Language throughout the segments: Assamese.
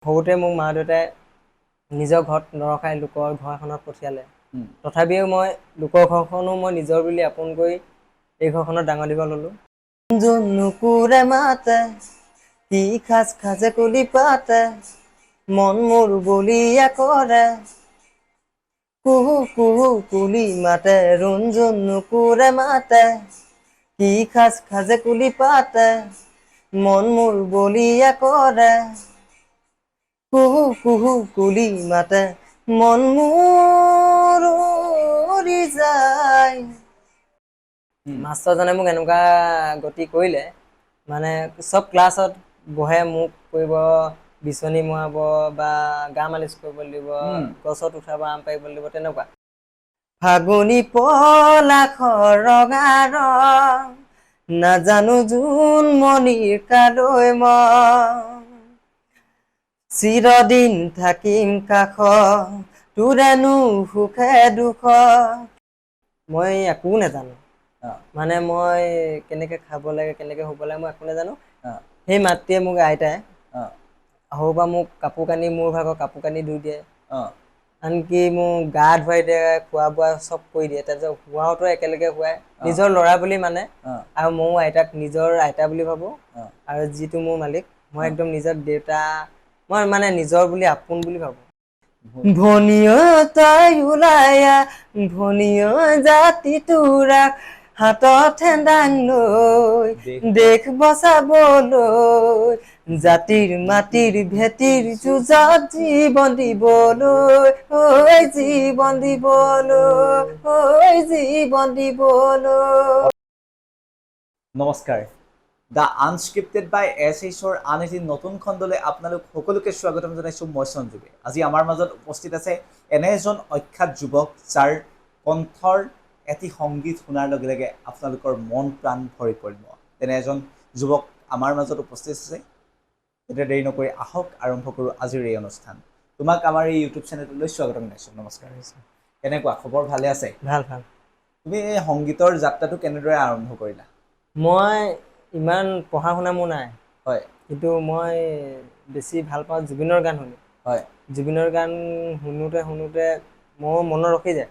সৰুতে মোক মা দেউতাই নিজৰ ঘৰত নৰখাই লোকৰ ঘৰ এখনত পঠিয়ালে। তথাপিও মই লোকৰ ঘৰখনো মই নিজৰ বুলি আপোন কৰি এই ঘৰখনত ডাঙৰ দীঘল হ'লোঁ। নুকুৰে মাতে কি খাজ খাজে কুলি পাতে মন মোৰ বলিয়া কৰে কুহু কুহু কুলি মাতে ৰুণজুন নুকুৰে মাতে কি খাজ খাজে কুলি পাতে মন মোৰ বলিয়া কৰে কুহু কুহু কুলি মাতে মন মোৰ উৰি যায়। মাষ্টৰজনে মোক এনেকুৱা গতি কৰিলে মানে চব ক্লাছত বহে মোক কৰিব বিচনী মৰাব বা গা মালিচ কৰিব দিব, গছত উঠাব আম পাৰিব দিব তেনেকুৱা। ফাগুনী পলাশৰ ৰঙা ৰং নাজানো জোন মণিৰ কালৈ মই চিৰদিন থাকিম কাষ তোৰেনো সুখে দুখ। মই একো নাজানো মানে মই কেনেকে খাব লাগে কেনেকে শুব লাগে মই একো নাজানো। সেই মাতৃয়ে মোক আইতাই সৰুৰ পৰা মোক কাপোৰ কানি মোৰ ভাগৰ কাপোৰ কানি ধুই দিয়ে, আনকি মোক গা ধুৱাই দিয়ে, খোৱা বোৱা চব কৰি দিয়ে। তাৰপিছত শোৱাওতো একেলগে শুৱাই, নিজৰ ল'ৰা বুলি মানে। আৰু ময়ো আইতাক নিজৰ আইতা বুলি ভাবো। আৰু যিটো মোৰ মালিক মই একদম নিজৰ দেউতা মই মানে নিজৰ বুলি আপোন বুলি ভাবো। ভনীয় তই ওলায়া ভনীয় জাতিটোৰা হাতত হেন্দাং লৈ দেশ বচাবলৈ জাতিৰ মাটিৰ ভেটিৰ যুঁজত জীৱন দিবলৈ জীৱন দিবলৈ জীৱন দিবলৈ। নমস্কাৰ, দ্য আনস্ক্ৰিপ্টেড বাই এছ.এইচৰ আন এটি নতুন খণ্ডলৈ আপোনালোক সকলোকে স্বাগতম জনাইছোঁ। মই সঞ্জীৱে। আজি আমাৰ মাজত উপস্থিত আছে এনে এজন অখ্যাত যুৱক যাৰ কণ্ঠৰ এটি সংগীত শুনাৰ লগে লগে আপোনালোকৰ মন প্ৰাণ ভৰি পৰিব। তেনে এজন যুৱক আমাৰ মাজত উপস্থিত আছে। এতিয়া দেৰি নকৰি আহক আৰম্ভ কৰোঁ আজিৰ এই অনুষ্ঠান। তোমাক আমাৰ এই ইউটিউব চেনেললৈ স্বাগতম জনাইছোঁ। নমস্কাৰ। কেনেকুৱা খবৰ? ভালে আছে? ভাল ভাল। তুমি এই সংগীতৰ যাত্ৰাটো কেনেদৰে আৰম্ভ কৰিলা? মই ইমান পঢ়া শুনা মোৰ নাই, হয়, কিন্তু মই বেছি ভাল পাওঁ জুবিনৰ গান শুনি। হয়, জুবিনৰ গান শুনোতে শুনোতে মোৰ মনত ৰখি যায়।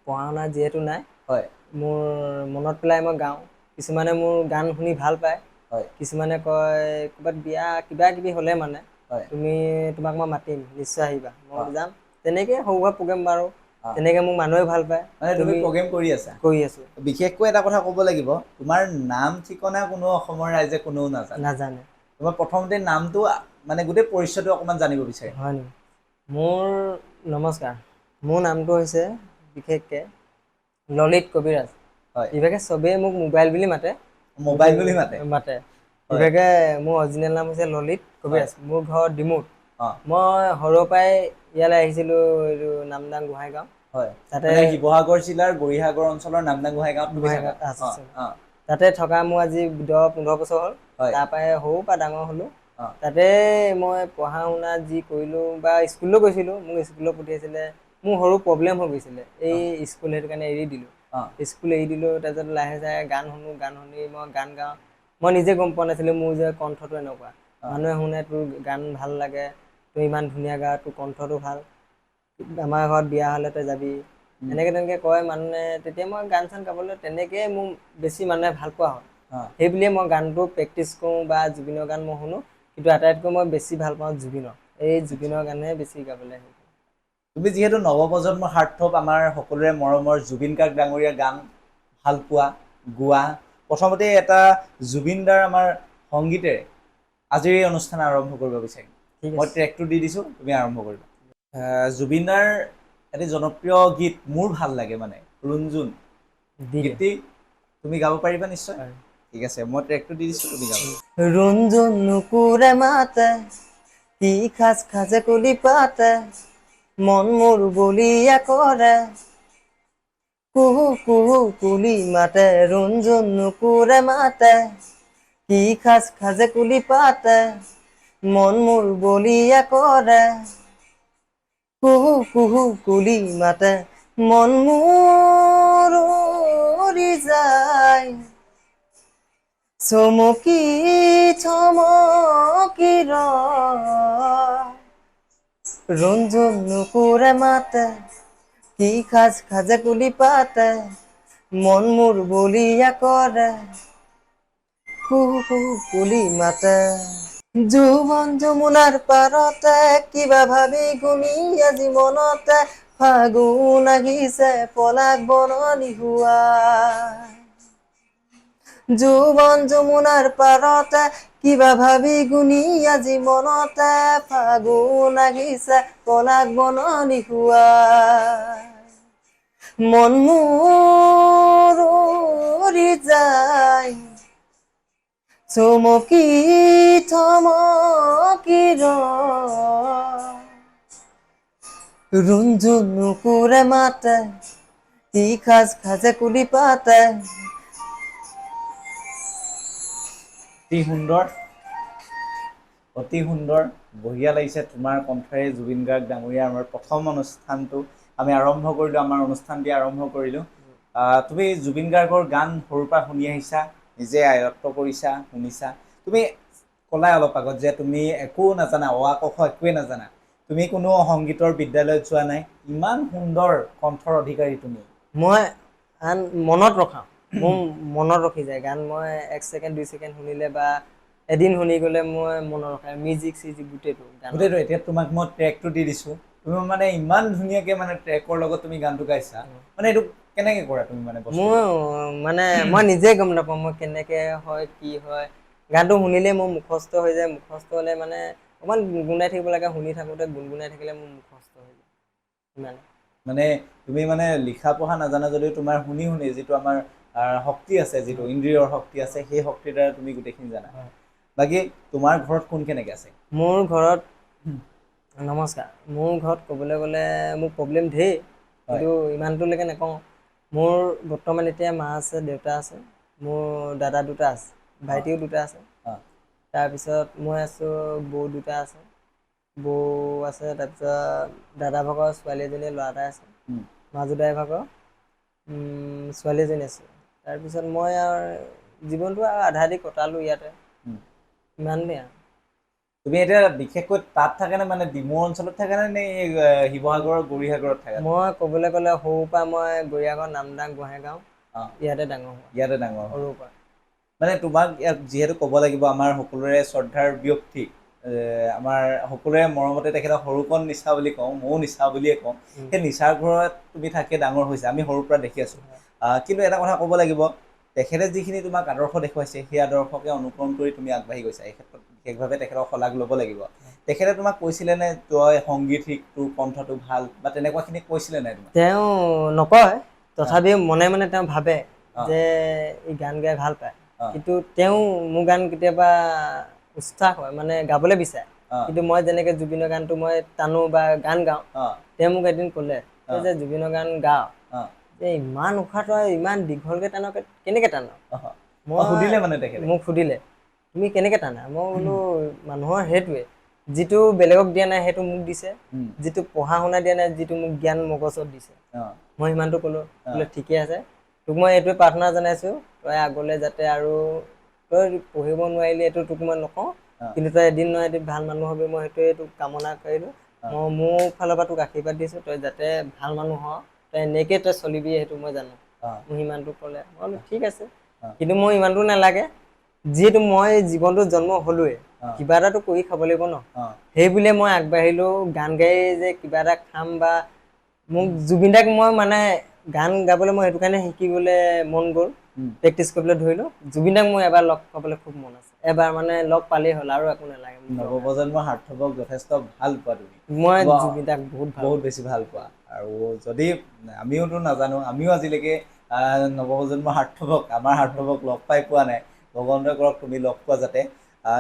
পঢ়া শুনা যিহেতু নাই, হয়, মোৰ মনত পেলাই মই গাওঁ। কিছুমানে মোৰ গান শুনি ভাল পায়, কিছুমানে কয় ক'ৰবাত বিয়া কিবা কিবি হ'লে মানে তোমাক মই মাতিম নিশ্চয় আহিবা, মই যাম। তেনেকে সৰু সুৰা প্ৰগ্ৰেম বাৰু তেনেকে মোক মানুহে ভাল পায়। মানে তুমি প্ৰগ্ৰেম কৰি আছা? কৰি আছো। বিশেষকৈ এটা কথা ক'ব লাগিব, তোমাৰ নাম ঠিকনা কোনো অসমৰ ৰাইজে কোনেও নাজানে। তোমাৰ প্ৰথমতে নামটো মানে গোটেই পৰিচয়টো অকণমান জানিব বিচাৰিম। হয় নি? মোৰ নমস্কাৰ, মোৰ নামটো হৈছে বিশেষকে ললিত কবিৰাজ। ইভাগে চবেই মোক মোবাইল বুলি মাতে। মোবাইল বুলি মাতে। ইভাগে মোৰ অৰিজিনেল নাম হৈছে ললিত কবিৰাজ। মোৰ ঘৰ ডিমুত। মই সৰুৰ পৰাই ইয়ালৈ আহিছিলোঁ এইটো নামদাং গোহাঁই গাঁও। হয়, তাতে শিৱসাগৰ জিলাৰ গৌৰীসাগৰ অঞ্চলৰ নামদাং গোহাঁই গাঁৱত তুমি থাকা? তাতে থকা মোৰ আজি 10-15 বছৰ হ'ল। তাৰ পৰাই সৰুৰ পৰা ডাঙৰ হ'লোঁ। তাতে মই পঢ়া শুনা যি কৰিলোঁ বা স্কুললৈ গৈছিলোঁ, মোক স্কুলত পঠিয়াইছিলে। মোৰ সৰু প্ৰব্লেম হৈ গৈছিলে এই স্কুল, সেইটো কাৰণে এৰি দিলোঁ। স্কুল এৰি দিলোঁ, তাৰপিছত লাহে লাহে গান শুনো, গান শুনি মই গান গাওঁ। মই নিজে গম পোৱা নাছিলোঁ মোৰ যে কণ্ঠটো এনেকুৱা। মানুহে শুনে তোৰ গান ভাল লাগে, তই ইমান ধুনীয়া গা, তোৰ কণ্ঠটো ভাল, আমাৰ ঘৰত বিয়া হ'লে তই যাবি, এনেকে তেনেকে কয় মানুহে। তেতিয়া মই গান চান গাবলৈ তেনেকেই মোৰ বেছি মানুহে ভাল পোৱা হ'ল। সেই বুলিয়ে মই গানটো প্ৰেক্টিচ কৰোঁ বা জুবিনৰ গান মই শুনো, কিন্তু আটাইতকৈ মই বেছি ভাল পাওঁ জুবিনৰ। এই জুবিনৰ গানহে বেছি গাবলৈ। তুমি যিহেতু নৱপ্ৰজন্মৰ হাৰ্টথ্ৰব, আমাৰ সকলোৰে মৰমৰ জুবিন গাৰ্গ ডাঙৰীয়াৰ গান ভাল পোৱা, গোৱা, প্ৰথমতে এটা জুবিনদাৰ আমাৰ সংগীতেৰে আজিৰ এই অনুষ্ঠান আৰম্ভ কৰিব বিচাৰিম। মই ট্ৰেকটো দি দিছোঁ, তুমি আৰম্ভ কৰিবা। জুবিনদাৰ এটি জনপ্ৰিয় গীত মোৰ ভাল লাগে মানে ৰুণজুন গীতটি তুমি গাব পাৰিবা নিশ্চয়? ঠিক আছে, মই ট্ৰেকটো দি দিছোঁ, তুমি গাবা। ৰুণজুন নুকুৰে মাতে কি খাজ খাজে কুলি পাতে মন মোৰ বলিয়া কৰে কুহু কুহু কুলি মাতে ৰুণজুন নুকুৰে মাতে কি খাজ খাজে কুলি পাতে মন মোৰ বলিয়া কৰে কুহু কুহু কুলি মাতে মন মোৰ উৰি যায় চমকি চমকি ৰঞ্জন নুপুৰে মাতে কি খাজ খাজে কুলি পাতে মন মোৰ বলিয়া কৰে কুলি মাতে যৌৱন যমুনাৰ পাৰতে কিবা ভাবি গুণি আজি মনতে ফাগুন আহিছে পলাক বননি হোৱা যৌৱন যমুনাৰ পাৰতে কিবা ভাবি গুণি আজি মনতে ফাগুন আহিছে পলাক বননি হোৱা মন মোৰ উৰি যায় চমকি থমকি ৰঞ্জন নুপুৰে মাতে কি খাজ খাজে কুলি পাতে অতি সুন্দৰ অতি সুন্দৰ বঢ়িয়া লাগিছে তোমাৰ কণ্ঠৰে জুবিন গাৰ্গ ডাঙৰীয়া আমাৰ প্ৰথম অনুষ্ঠানটো আমি আৰম্ভ কৰিলোঁ আমাৰ অনুষ্ঠানটি আৰম্ভ কৰিলোঁ তুমি জুবিন গাৰ্গৰ গান সৰুৰ পৰা শুনি আহিছা নিজে আয়ত্ব কৰিছা শুনিছা তুমি ক'লাই অলপ আগত যে তুমি একো নাজানা অ আ ক খ একোৱে নাজানা তুমি কোনো সংগীতৰ বিদ্যালয়ত যোৱা নাই ইমান সুন্দৰ কণ্ঠৰ অধিকাৰী তুমি মই আন মনত ৰখাওঁ মোৰ মনত ৰখি যায় গান মই 1 ছেকেণ্ড 2 ছেকেণ্ড শুনিলে বা এদিন শুনি গ'লে মই মনত ৰখাই মিউজিক চিউজিক গোটেইটো এতিয়া তোমাক মই ট্ৰেকটো দি দিছোঁ তুমি মানে ইমান ধুনীয়াকৈ মানে ট্ৰেকৰ লগত তুমি গানটো গাইছা মানে এইটো কেনেকৈ কৰা তুমি মানে মোৰ মানে মই নিজে গম নাপাওঁ মই কেনেকৈ হয় কি হয় গানটো শুনিলে মোৰ মুখস্থ হৈ যায় মুখস্থ হ'লে মানে অকণমান গুণগুণাই থাকিব লাগে শুনি থাকোঁতে গুণগুণাই থাকিলে মোৰ মুখস্থ হৈ যায় ইমান মানে তুমি মানে লিখা পঢ়া নাজানা যদিও তোমাৰ শুনি শুনি যিটো আমাৰ শক্তি আছে যিটো ইন্দ্ৰিয়ৰ শক্তি আছে সেই শক্তিৰ দ্বাৰা তুমি গোটেইখিনি জানা বাকী তোমাৰ ঘৰত কোন কেনেকৈ আছে মোৰ ঘৰত নমস্কাৰ মোৰ ঘৰত ক'বলৈ গ'লে মোৰ প্ৰব্লেম ধেৰ কিন্তু ইমানটোলৈকে নকওঁ মোৰ বৰ্তমান এতিয়া মা আছে দেউতা আছে মোৰ দাদা দুটা আছে ভাইটিও দুটা আছে তাৰপিছত মই আছোঁ বৌ দুটা আছে বৌ আছে তাৰপিছত দাদা ভাগৰ ছোৱালী এজনী ল'ৰা এটা আছে মাজুদাই ভাগৰ ছোৱালী এজনী আছে তাৰপিছত মই আৰু জীৱনটো আৰু আধা আধি কটালোঁ ইয়াতে ইমানেই আৰু তুমি এতিয়া বিশেষকৈ তাত থাকেনে মানে ডিমৌ অঞ্চলত থাকেনে নে শিৱসাগৰৰ গৌৰীসাগৰত থাকে মই ক'বলৈ গ'লে সৰুৰ পৰা মই গৌৰীসাগৰ নামদাং গোহাঁইগাঁও ইয়াতে ডাঙৰ সৰুৰ পৰা মানে তোমাক ইয়াত যিহেতু ক'ব লাগিব আমাৰ সকলোৰে শ্ৰদ্ধাৰ ব্যক্তি আমাৰ সকলোৰে মৰমতে তেখেতক সৰুকণ নিচা বুলি কওঁ ময়ো নিচা বুলিয়ে কওঁ সেই নিচাৰ ঘৰত তুমি থাকি ডাঙৰ হৈছা আমি সৰুৰ পৰা দেখি আছোঁ কিন্তু এটা কথা ক'ব লাগিব তেখেতে যিখিনি তোমাক আদৰ্শ দেখুৱাইছে সেই আদৰ্শকে অনুকৰণ কৰি তুমি আগবাঢ়ি গৈছা এই ক্ষেত্ৰত বিশেষভাৱে তেখেতক শলাগ ল'ব লাগিব তেখেতে তোমাক কৈছিলেনে তই সংগীত শিক তোৰ কণ্ঠটো ভাল বা তেনেকুৱাখিনি কৈছিলে নাই তোমাক তেওঁ নকয় তথাপিও মনে মনে তেওঁ ভাবে যে এই গান গাই ভাল পায় কিন্তু তেওঁ মোৰ গান কেতিয়াবা উৎসাহ হয় মানে গাবলৈ বিচাৰে কিন্তু মই যেনেকৈ জুবিনৰ গানটো মই টানো বা গান গাওঁ তেওঁ মোক এদিন ক'লে যে জুবিনৰ গান গাওঁ যে ইমান উশাহ তই ইমান দীঘলকৈ টান কেনেকৈ টান মই সুধিলে মানে তেখেতে মোক সুধিলে তুমি কেনেকৈ টানা মই বোলো মানুহৰ সেইটোৱে যিটো বেলেগক দিয়া নাই সেইটো মোক দিছে যিটো পঢ়া শুনা দিয়া নাই যিটো মোক জ্ঞান মগজত দিছে মই সিমানটো ক'লোঁ বোলে ঠিকে আছে তোক মই এইটোৱে প্ৰাৰ্থনা জনাইছোঁ তই আগলৈ যাতে আৰু তই পঢ়িব নোৱাৰিলি এইটো তোক মই নকওঁ কিন্তু তই এদিন নহয় এদিন ভাল মানুহ হ'বি মই সেইটোৱে তোক কামনা কৰিলোঁ মই মোৰ ফালৰ পৰা তোক আশীৰ্বাদ দিছোঁ তই যাতে ভাল মানুহ হ তই এনেকৈ তই চলিবি সেইটো মই জানো মোক সিমানটো ক'লে মই বোলো ঠিক আছে কিন্তু মোৰ ইমানটো নালাগে যিহেতু মই জীৱনটোত জন্ম হ'লোৱে কিবা এটাতো কৰি খাব লাগিব ন সেই বুলিয়ে মই আগবাঢ়িলোঁ গান গাই যে কিবা এটা খাম বা মোক জুবিন দাক মই মানে গান গাবলৈ মই সেইটো কাৰণে শিকিবলৈ মন গ'ল প্ৰেক্টিচ কৰিবলৈ ধৰিলোঁ জুবিন দাক মোৰ এবাৰ লগ পাবলৈ খুব মন আছে এবাৰ মানে লগ পালেই হ'ল আৰু একো নালাগে নৱপ্ৰজন্মৰ সাৰ্থকক যথেষ্ট ভাল পোৱা তুমি মই জুবিন দাক বহুত বেছি ভাল পোৱা আৰু যদি আমিওতো নাজানো আমিও আজিলৈকে নৱপ্ৰজন্মৰ সাৰ্থকক আমাৰ সাৰ্থকক লগ পাই পোৱা নাই ভগৱন্তই কৰক তুমি লগ পোৱা যাতে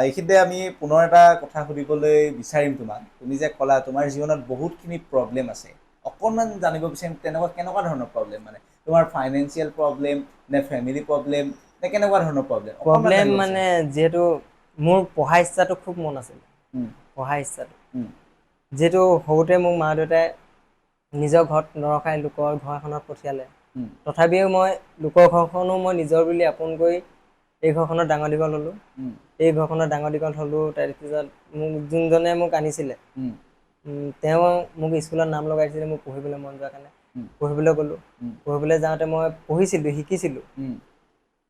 এইখিনিতে আমি পুনৰ এটা কথা সুধিবলৈ বিচাৰিম তোমাক তুমি যে ক'লা তোমাৰ জীৱনত বহুতখিনি প্ৰব্লেম আছে অকণমান জানিব বিচাৰিম তেনেকুৱা কেনেকুৱা ধৰণৰ প্ৰব্লেম মানে তোমাৰ ফাইনেন্সিয়েল প্ৰব্লেম নে ফেমিলি প্ৰব্লেম নে কেনেকুৱা ধৰণৰ প্ৰব্লেম মানে যিহেতু মোৰ পঢ়া ইচ্ছাটো খুব মন আছিল পঢ়া ইচ্ছাটো যিহেতু সৰুতে মোক মা দেউতাই নিজৰ ঘৰত নৰখাই লোকৰ ঘৰ এখনত পঠিয়ালে তথাপিও মই লোকৰ ঘৰখনো মই নিজৰ বুলি আপোন কৰি এই ঘৰখনত ডাঙৰ দীঘল হ'লোঁ। এই ঘৰখনত ডাঙৰ দীঘল হ'লোঁ। তাৰপিছত মোক যোনজনে মোক আনিছিলে তেওঁ মোক স্কুলত নাম লগাইছিলে মোক পঢ়িবলৈ মন যোৱাৰ কাৰণে। পঢ়িবলৈ গ'লোঁ। পঢ়িবলৈ যাওঁতে মই পঢ়িছিলোঁ, শিকিছিলোঁ।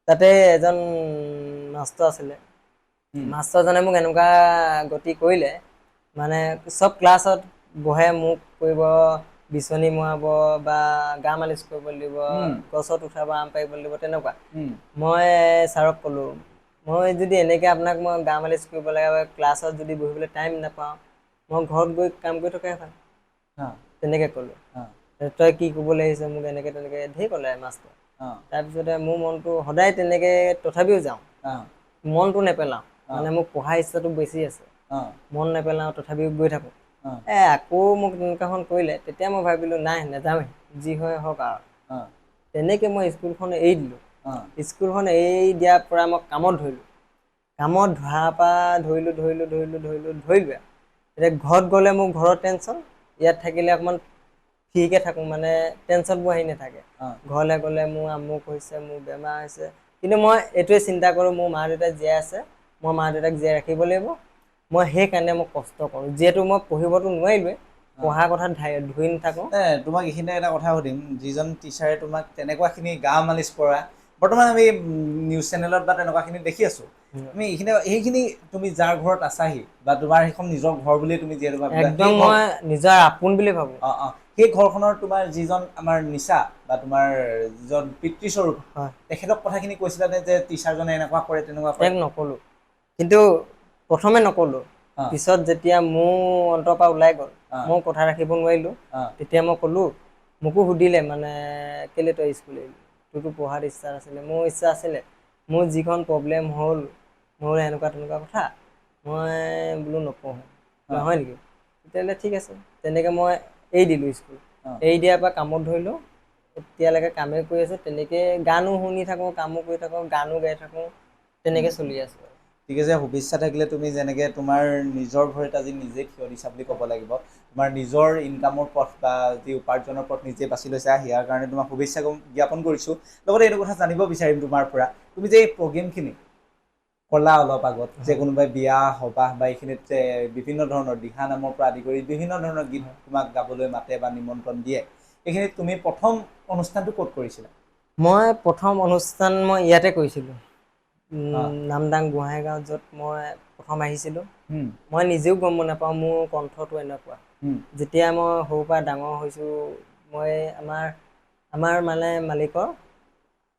তাতে এজন মাষ্টৰ আছিলে। মাষ্টৰজনে মোক এনেকুৱা গতি কৰিলে মানে চব ক্লাছত বহে মোক কৰিব বিচনী মৰাব বা গা মালিচ কৰিব দিব, গছত উঠাব, আম পাৰিব দিব, তেনেকুৱা। মই ছাৰক ক'লোঁ মই যদি এনেকৈ আপোনাক মই গা মালিচ কৰিব লাগে ক্লাছত যদি বহিবলৈ টাইম নাপাওঁ মই ঘৰত গৈ কাম কৰি থকাই ভাল। তেনেকৈ ক'লোঁ। তই কি ক'বলৈ আহিছ মোক এনেকৈ তেনেকৈ ধেৰ ক'লে মাষ্টৰ। তাৰপিছতে মোৰ মনটো সদায় তেনেকৈ তথাপিও যাওঁ, মনটো নেপেলাওঁ। মানে মোক পঢ়া ইচ্ছাটো বেছি আছে, মন নেপেলাওঁ তথাপিও গৈ থাকোঁ। আকৌ মোক তেনেকুৱাখন কৰিলে তেতিয়া মই ভাবিলোঁ নাই নাযাওঁৱেই, যি হয় হওক আৰু। তেনেকৈ মই স্কুলখন এৰি দিলোঁ। স্কুলখন এৰি দিয়াৰ পৰা মই কামত ধৰিলোঁ। কামত ধৰাৰ পৰা ধৰিলোঁৱে। এতিয়া ঘৰত গ'লে মোৰ ঘৰৰ টেনশ্যন, ইয়াত থাকিলে অকণমান ফ্ৰীকৈ থাকোঁ, মানে টেনশ্যনবোৰ আহি নাথাকে। ঘৰলৈ গ'লে মোৰ আমুক হৈছে, মোৰ বেমাৰ হৈছে, কিন্তু মই এইটোৱে চিন্তা কৰোঁ মোৰ মা দেউতা জীয়াই আছে, মই মা দেউতাক জীয়াই ৰাখিব লাগিব। মই সেইকাৰণে মই কষ্ট কৰোঁ, যিহেতু মই পঢ়িবতো নোৱাৰিলোৱে, পঢ়াৰ কথা ধৰি নাথাকোঁ। তোমাক এইখিনিতে এটা কথা সুধিম, যিজন টিচাৰে তোমাক তেনেকুৱাখিনি গা মালিচ কৰা, বৰ্তমান আমি নিউজ চেনেলত বা তেনেকুৱাখিনি দেখি আছোঁ। তুমি সেইখিনি তুমি যাৰ ঘৰত আছাহি বা তোমাৰ সেইখন নিজৰ ঘৰ বুলিয়ে তুমি যিহেতু ভাবিবা, একদম মই নিজৰ আপোন বুলি ভাবোঁ। সেই ঘৰখনৰ তোমাৰ যিজন আমাৰ নিচা বা তোমাৰ যিজন পিতৃস্বৰূপ, তেখেতক কথাখিনি কৈছিলানে যে টিচাৰজনে এনেকুৱা কৰে তেনেকুৱা কৰে? নক'লোঁ, কিন্তু প্ৰথমে নক'লোঁ। পিছত যেতিয়া মোৰ অন্তৰ পৰা ওলাই গ'ল, মই কথা ৰাখিব নোৱাৰিলোঁ, তেতিয়া মই ক'লোঁ। মোকো সুধিলে মানে কেলৈ তই স্কুল এৰিলি, তোৰতো পঢ়াত ইচ্ছা আছিলে। মোৰ ইচ্ছা আছিলে, মোৰ যিখন প্ৰব্লেম হ'ল, মোৰ এনেকুৱা তেনেকুৱা কথা, মই বোলো নপঢ়োঁ। হয় নেকি? তেতিয়াহ'লে ঠিক আছে। তেনেকৈ মই এৰি দিলোঁ স্কুল। এৰি দিয়াৰ পৰা কামত ধৰিলোঁ। এতিয়ালৈকে কামেই কৰি আছোঁ। তেনেকৈ গানো শুনি থাকোঁ, কামো কৰি থাকোঁ, গানো গাই থাকোঁ, তেনেকৈ চলি আছোঁ। ঠিক আছে, শুভেচ্ছা থাকিলে। তুমি যেনেকৈ তোমাৰ নিজৰ ভৰিত আজি নিজে থিয় দিছা বুলি ক'ব লাগিব। তোমাৰ নিজৰ ইনকামৰ পথ বা যি উপাৰ্জনৰ পথ নিজে বাছি লৈছা, ইয়াৰ কাৰণে তোমাক শুভেচ্ছা জ্ঞাপন কৰিছোঁ। লগতে এইটো কথা জানিব বিচাৰিম তোমাৰ পৰা, তুমি যে এই প্ৰগ্ৰেমখিনি ক'লা অলপ আগত, যে কোনোবাই বিয়া সবাহ বা এইখিনিত যে বিভিন্ন ধৰণৰ দিহা নামৰ পৰা আদি কৰি বিভিন্ন ধৰণৰ গীত তোমাক গাবলৈ মাতে বা নিমন্ত্ৰণ দিয়ে, এইখিনিত তুমি প্ৰথম অনুষ্ঠানটো ক'ত কৰিছিলা? মই প্ৰথম অনুষ্ঠান মই ইয়াতে কৰিছিলোঁ, নামদাং গোহাঁই গাঁৱত, য'ত মই প্ৰথম আহিছিলোঁ। মই নিজেও গম নাপাওঁ মোৰ কণ্ঠটো এনেকুৱা। যেতিয়া মই সৰুৰ পৰা ডাঙৰ হৈছোঁ, মই আমাৰ মানে মালিকৰ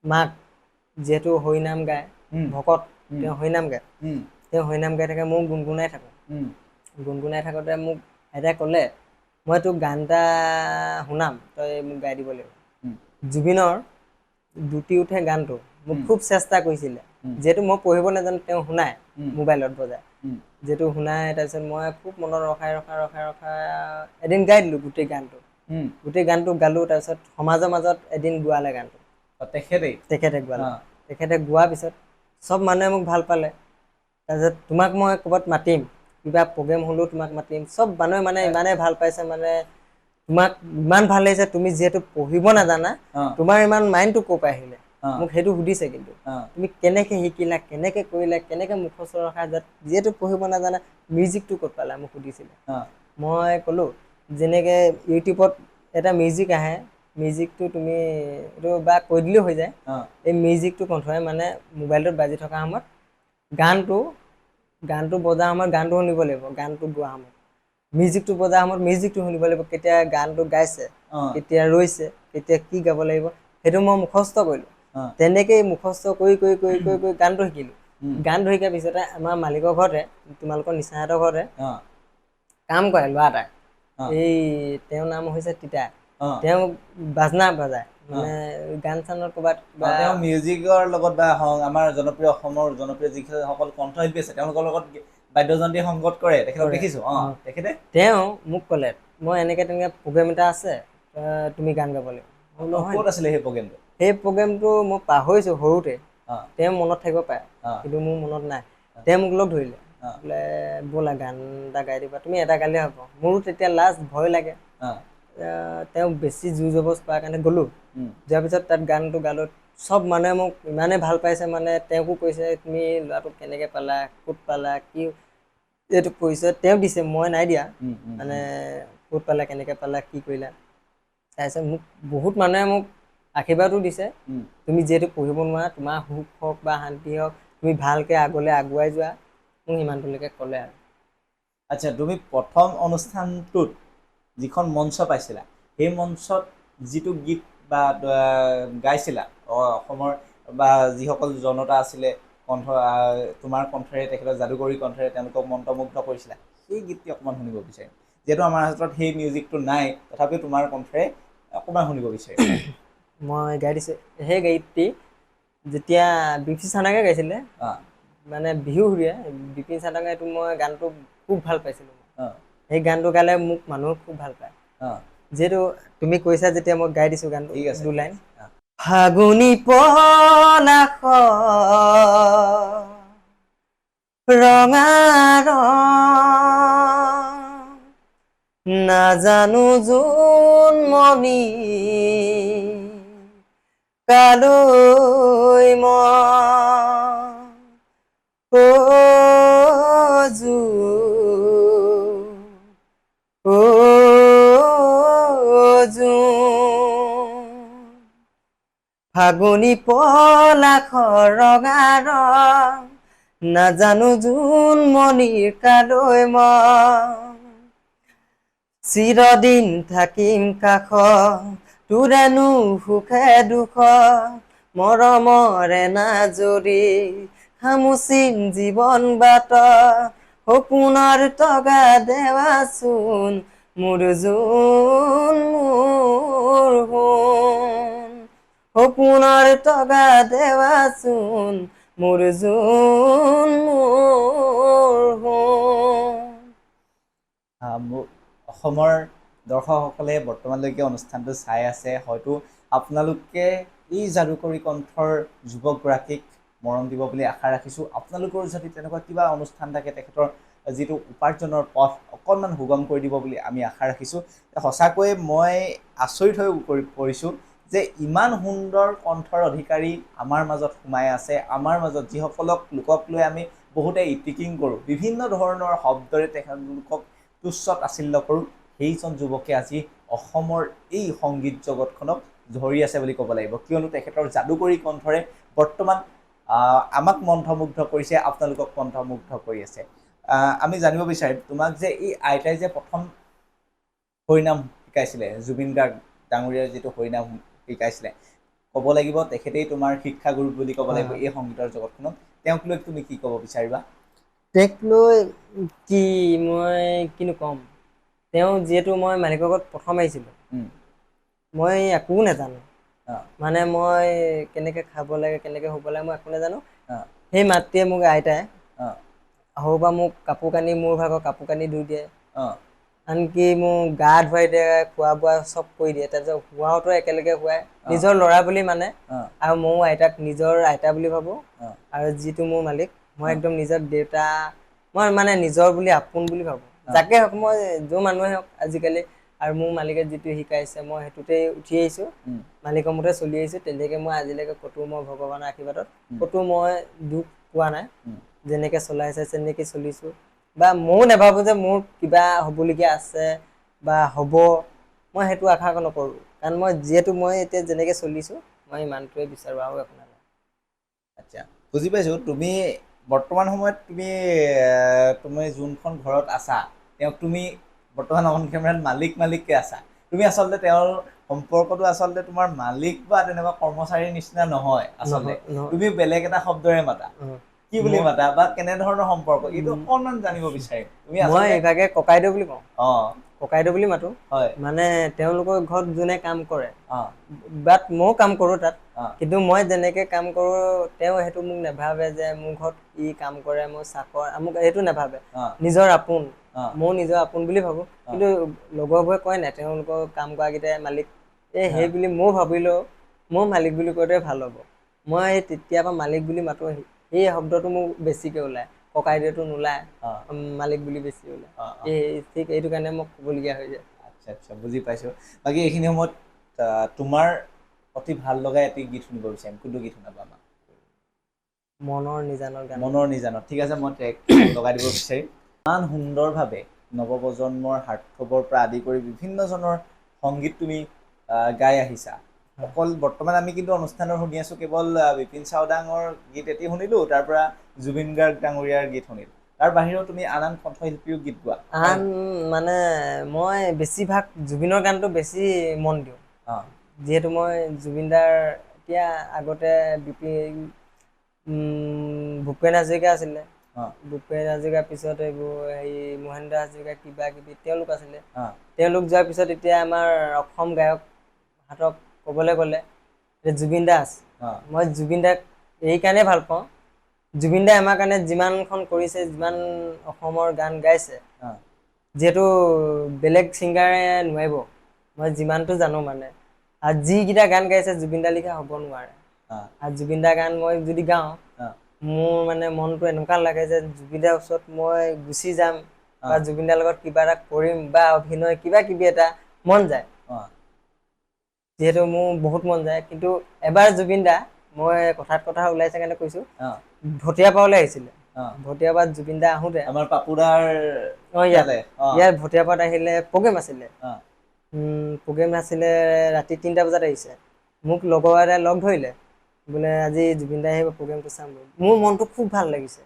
মাক যিহেতু হৰিনাম গায়, ভকত, তেওঁ হৰিনাম গায়। তেওঁ হৰিনাম গাই থাকে, ময়ো গুণগুণাই থাকোঁ। গুণগুণাই থাকোঁতে মোক আইতাই ক'লে, মই তোক গান এটা শুনাম, তই মোক গাই দিব লাগিব। জুবিনৰ দুটি উঠে গানটো মোক খুব চেষ্টা কৰিছিলে, যিহেতু মই পঢ়িব নাজানো, তেওঁ শুনাই মোবাইলত বজাই, যিহেতু শুনাই। তাৰপিছত মই খুব মনত ৰখাই এদিন গাই দিলোঁ গোটেই গানটো। গোটেই গানটো গালোঁ। তাৰপিছত সমাজৰ মাজত এদিন গোৱালে গানটো, তেখেতে গোৱালে। তেখেতে গোৱাৰ পিছত চব মানুহে মোক ভাল পালে। তাৰপিছত তোমাক মই ক'ৰবাত মাতিম, কিবা প্ৰগ্ৰেম হ'লেও তোমাক মাতিম। চব মানুহে মানে ইমানেই ভাল পাইছে, মানে তোমাক ইমান ভাল লাগিছে, তুমি যিহেতু পঢ়িব নাজানা, তোমাৰ ইমান মাইণ্ডটো ক'ৰ পৰা আহিলে, মোক সেইটো সুধিছে। কিন্তু তুমি কেনেকৈ শিকিলা, কেনেকৈ কৰিলা, কেনেকৈ মুখস্থ ৰখা, যিহেতু পঢ়িব নাজানা, মিউজিকটো ক'ত পালা, মোক সুধিছিলে। মই ক'লোঁ যেনেকৈ ইউটিউবত এটা মিউজিক আহে, মিউজিকটো তুমি এইটো বা কৈ দিলেও হৈ যায়। এই মিউজিকটো কণ্ঠই মানে মোবাইলটোত বাজি থকা সময়ত গানটো বজাৰ সময়ত গানটো শুনিব লাগিব, গানটো গোৱা সময়ত মিউজিকটো বজাৰ সময়ত মিউজিকটো শুনিব লাগিব। কেতিয়া গানটো গাইছে, কেতিয়া ৰৈছে, কেতিয়া কি গাব লাগিব, সেইটো মই মুখস্থ কৰিলোঁ। তেনেকেই মুখস্থ কৰি গানটো শিকিলোঁ। গানটো শিকাৰ পিছতে আমাৰ মালিকৰ ঘৰতে, তোমালোকৰ নিচাহঁতৰ ঘৰতে কাম কৰে ল'ৰা এটাই, এই তেওঁৰ নাম হৈছে তিতা। তেওঁ বাজনা বজায়, মানে গান চানত ক'ৰবাত তেওঁ মিউজিকৰ লগত বা আমাৰ জনপ্ৰিয় অসমৰ জনপ্ৰিয় যিসকল কণ্ঠশিল্পী আছে তেওঁলোকৰ লগত বাদ্যযন্ত্ৰী সংগত কৰে, তেখেতক দেখিছোঁ। তেখেতে তেওঁ মোক ক'লে, মই এনেকৈ প্ৰগ্ৰেম এটা আছে, তুমি গান গাব লাগিব। ক'ত আছিলে সেই প্ৰগ্ৰেমটো? সেই প্ৰগ্ৰেমটো মই পাহৰিছোঁ সৰুতে, তেওঁ মনত থাকিব পাৰে, কিন্তু মোৰ মনত নাই। তেওঁ মোক লগ ধৰিলে, বোলে ব'লা গান এটা গাই দিবা, তুমি এটা গালেই হ'ব। মোৰো তেতিয়া লাজ ভয় লাগে। তেওঁ বেছি জোৰ জবজ কৰাৰ কাৰণে গ'লোঁ। যোৱাৰ পিছত তাত গানটো গালোঁ। চব মানুহে মোক ইমানেই ভাল পাইছে মানে তেওঁকো কৈছে তুমি ল'ৰাটোক কেনেকৈ পালা ক'ত পালা কি এইটো কৈছে তেওঁ দিছে মই নাই দিয়া মানে ক'ত পালা কেনেকৈ পালা কি কৰিলা তাৰপিছত মোক বহুত মানুহে মোক আশীৰ্বাদো দিছে তুমি যিহেতু পঢ়িব নোৱাৰা তোমাৰ সুখ হওক বা শান্তি হওক তুমি ভালকৈ আগলৈ আগুৱাই যোৱা মোক সিমানটোলৈকে ক'লে আৰু আচ্ছা তুমি প্ৰথম অনুষ্ঠানটোত যিখন মঞ্চ পাইছিলা সেই মঞ্চত যিটো গীত বা গাইছিলা অসমৰ বা যিসকল জনতা আছিলে কণ্ঠ তোমাৰ কণ্ঠৰে তেখেতৰ যাদুকৰী কণ্ঠৰে তেওঁলোকক মন্ত্ৰমুগ্ধ কৰিছিলা সেই গীতটি অকণমান শুনিব বিচাৰিম যিহেতু আমাৰ হাতত সেই মিউজিকটো নাই তথাপিও তোমাৰ কণ্ঠৰে অকণমান শুনিব বিচাৰিম মই গাই দিছোঁ সেই গীতটি যেতিয়া বিপি চানাকে গাইছিলে মানে বিহু সুৰীয়া বিপিন চানাকে এইটো মই গানটো খুব ভাল পাইছিলোঁ সেই গানটো গালে মোক মানুহে খুব ভাল পায় যিহেতু তুমি কৈছা যেতিয়া মই গাই দিছোঁ গানটো দু লাইন ফাগুনী পলাশ ৰঙা নাজানো জোন মনি কালৈ মজু ফাগুনী পলাশ ৰঙা নাজানো জোন মনিৰ কালৈ চিৰদিন থাকিম কাষ তোৰেনো সুখে দুখ মৰমৰে নাজৰি খামুচিন জীৱন বাট সপোনৰ টগা দেৱাচোন মোৰ জোন মোৰ সোণ সপোনৰ টগা দেৱাচোন মোৰ জোন মোৰ সোণ অসমৰ দৰ্শকসকলে বৰ্তমানলৈকে অনুষ্ঠানটো চাই আছে হয়তো আপোনালোকে এই যাদুকৰী কণ্ঠৰ যুৱকগৰাকীক মৰম দিব বুলি আশা ৰাখিছোঁ আপোনালোকৰ যদি তেনেকুৱা কিবা অনুষ্ঠান থাকে তেখেতৰ যিটো উপাৰ্জনৰ পথ অকণমান সুগম কৰি দিব বুলি আমি আশা ৰাখিছোঁ সঁচাকৈয়ে মই আচৰিত হৈ পৰিছোঁ যে ইমান সুন্দৰ কণ্ঠৰ অধিকাৰী আমাৰ মাজত সোমাই আছে আমাৰ মাজত যিসকলক লোকক লৈ আমি বহুতে ইটিকিং কৰোঁ বিভিন্ন ধৰণৰ শব্দৰে তেখেতলোকক তুচ্ছ তাচ্ছিল্য কৰোঁ সেইজন যুৱকে আজি অসমৰ এই সংগীত জগতখনক ধৰি আছে বুলি ক'ব লাগিব কিয়নো তেখেতৰ যাদুকৰী কণ্ঠৰে বৰ্তমান আমাক মন্ত্ৰমুগ্ধ কৰিছে আপোনালোকক মন্ত্ৰমুগ্ধ কৰি আছে আমি জানিব বিচাৰিম তোমাক যে এই আইতাই যে প্ৰথম হৰিনাম শিকাইছিলে জুবিন গাৰ্গ ডাঙৰীয়াৰ যিটো হৰিনাম শিকাইছিলে ক'ব লাগিব তেখেতেই তোমাৰ শিক্ষাগুৰু বুলি ক'ব লাগিব এই সংগীতৰ জগতখনত তেওঁক লৈ তুমি কি ক'ব বিচাৰিবা তেওঁক লৈ কি মই কিনো ক'ম তেওঁ যিহেতু মই মালিকৰ ঘৰত প্ৰথম আহিছিলোঁ মই একো নাজানো মানে মই কেনেকৈ খাব লাগে কেনেকৈ শুব লাগে মই একো নাজানো সেই মাতৃয়ে মোক আইতাই সৰুৰ পৰা মোক কাপোৰ কানি মোৰ ভাগৰ কাপোৰ কানি ধুই দিয়ে আনকি মোক গা ধুৱাই দিয়ে খোৱা বোৱা চব কৰি দিয়ে তাৰপিছত শোৱাওতো একেলগে শুৱাই নিজৰ ল'ৰা বুলি মানে আৰু ময়ো আইতাক নিজৰ আইতা বুলি ভাবোঁ আৰু যিটো মোৰ মালিক মই একদম নিজৰ দেউতা মই মানে নিজৰ বুলি আপোন বুলি ভাবোঁ যাকে হওক মই যোন মানুহে হওক আজিকালি আৰু মোৰ মালিকে যিটো শিকাইছে মই সেইটোতে উঠি আহিছোঁ মালিকৰ মতে চলি আহিছোঁ তেনেকৈ মই আজিলৈকে ক'তো মই ভগৱানৰ আশীৰ্বাদত ক'তো মই দুখ পোৱা নাই যেনেকৈ চলাইছে তেনেকৈ চলিছোঁ বা ময়ো নাভাবোঁ যে মোৰ কিবা হ'বলগীয়া আছে বা হ'ব মই সেইটো আশা নকৰোঁ কাৰণ মই যিহেতু মই এতিয়া যেনেকৈ চলিছোঁ মই ইমানটোৱে বিচাৰোঁ আৰু একো নালাগে আচ্ছা বুজি পাইছোঁ তুমি বৰ্তমান সময়ত তুমি যোনখন ঘৰত আছা তেওঁক তুমি বৰ্তমান অন কেমেৰাত মালিককৈ আছা তুমি আচলতে তেওঁৰ সম্পৰ্কটো আচলতে তোমাৰ মালিক বা তেনেকুৱা কৰ্মচাৰীৰ নিচিনা নহয় আচলতে তুমি বেলেগ এটা শব্দৰে মাতা কি বুলি মাতা বা কেনেধৰণৰ সম্পৰ্ক এইটো অকণমান জানিব বিচাৰিম তুমি মই ইভাগে ককাইদেউ বুলি কওঁ ককাইদেউ বুলি মাতো হয় মানে তেওঁলোকৰ ঘৰত যোনে কাম কৰে বাট ময়ো কাম কৰোঁ তাত কিন্তু মই যেনেকৈ কাম কৰোঁ তেওঁ সেইটো মোক নাভাবে যে মোৰ ঘৰত ই কাম কৰে মোৰ চাকৰ মোক সেইটো নাভাবে নিজৰ আপোন ময়ো নিজৰ আপোন বুলি ভাবোঁ কিন্তু লগৰবোৰে কয় নাই তেওঁলোকৰ কাম কৰাকেইটাই মালিক সেই বুলি ময়ো ভাবিলেও মই মালিক বুলি কওঁতে ভাল হ'ব মই তেতিয়াৰ পৰা মালিক বুলি মাতোঁ সেই শব্দটো মোক বেছিকৈ ওলায় ককাইদেউটো নোলায় মালিক বুলি বেছি ওলায় ঠিক এইটো কাৰণে মোক ক'বলগীয়া হৈ যায় আচ্ছা আচ্ছা বুজি পাইছোঁ বাকী এইখিনি সময়ত তোমাৰ অতি ভাল লগা এটি গীত শুনিব বিচাৰিম কোনটো গীত শুনাবা আমাক মনৰ নিজানৰ গান মনৰ নিজানত ঠিক আছে মই ট্ৰেক লগাই দিব বিচাৰিম ইমান সুন্দৰভাৱে নৱপ্ৰজন্মৰ হাৰ্থবৰ পৰা আদি কৰি বিভিন্নজনৰ সংগীত তুমি গাই আহিছা অকল বৰ্তমান আমি কিন্তু অনুষ্ঠানৰ শুনি আছো কেৱল বিপিন চাওডাঙৰ গীত এটি শুনিলো তাৰ পৰা জুবিন গাৰ্গ ডাঙৰীয়াৰ গীত শুনিলো তাৰ বাহিৰেও তুমি আন কণ্ঠশিল্পীও গীত গোৱা আন মানে মই বেছিভাগ জুবিনৰ গানটো বেছি মন দিওঁ যিহেতু মই জুবিনদাৰ এতিয়া আগতে ভূপেন হাজৰিকা আছিলে ভূপেন হাজৰিকাৰ পিছত এইবোৰ হেৰি মহেন্দ্ৰ হাজৰিকা কিবা কিবি তেওঁলোক আছিলে তেওঁলোক যোৱাৰ পিছত এতিয়া আমাৰ অসম গায়ক হাতক ক'বলৈ গ'লে জুবিন দাস মই জুবিন দাক এই কাৰণে ভাল পাওঁ জুবিন দাই আমাৰ কাৰণে যিমানখন কৰিছে যিমান অসমৰ গান গাইছে যিহেতু বেলেগ ছিংগাৰে নোৱাৰিব মই যিমানটো জানো মানে আৰু যিকেইটা গান গাইছে জুবিন দা লিখা হ'ব নোৱাৰে আৰু জুবিন দাৰ গান মই যদি গাওঁ মোৰ মানে মনটো এনেকুৱা লাগে যে জুবিন দাৰ ওচৰত মই গুচি যাম বা জুবিন দাৰ লগত কিবা এটা কৰিম বা অভিনয় কিবা কিবি এটা মন যায় যিহেতু মোৰ বহুত মন যায় কিন্তু এবাৰ জুবিন দা মই কথাত কথা ওলাইছে কাৰণে কৈছোঁ ভটিয়াপাৰলৈ আহিছিলে ভটিয়াপাৰত জুবিন দা আহোঁতে আমাৰ পাপুদাৰ ইয়াৰ ভটিয়াপাৰত আহিলে প্ৰগ্ৰেম আছিলে প্ৰগ্ৰেম আছিলে ৰাতি 3টা বজাত আহিছে মোক লগৰ এটাই লগ ধৰিলে বোলে আজি জুবিন দাই আহিব প্ৰগ্ৰেমটো চাম মোৰ মনটো খুব ভাল লাগিছে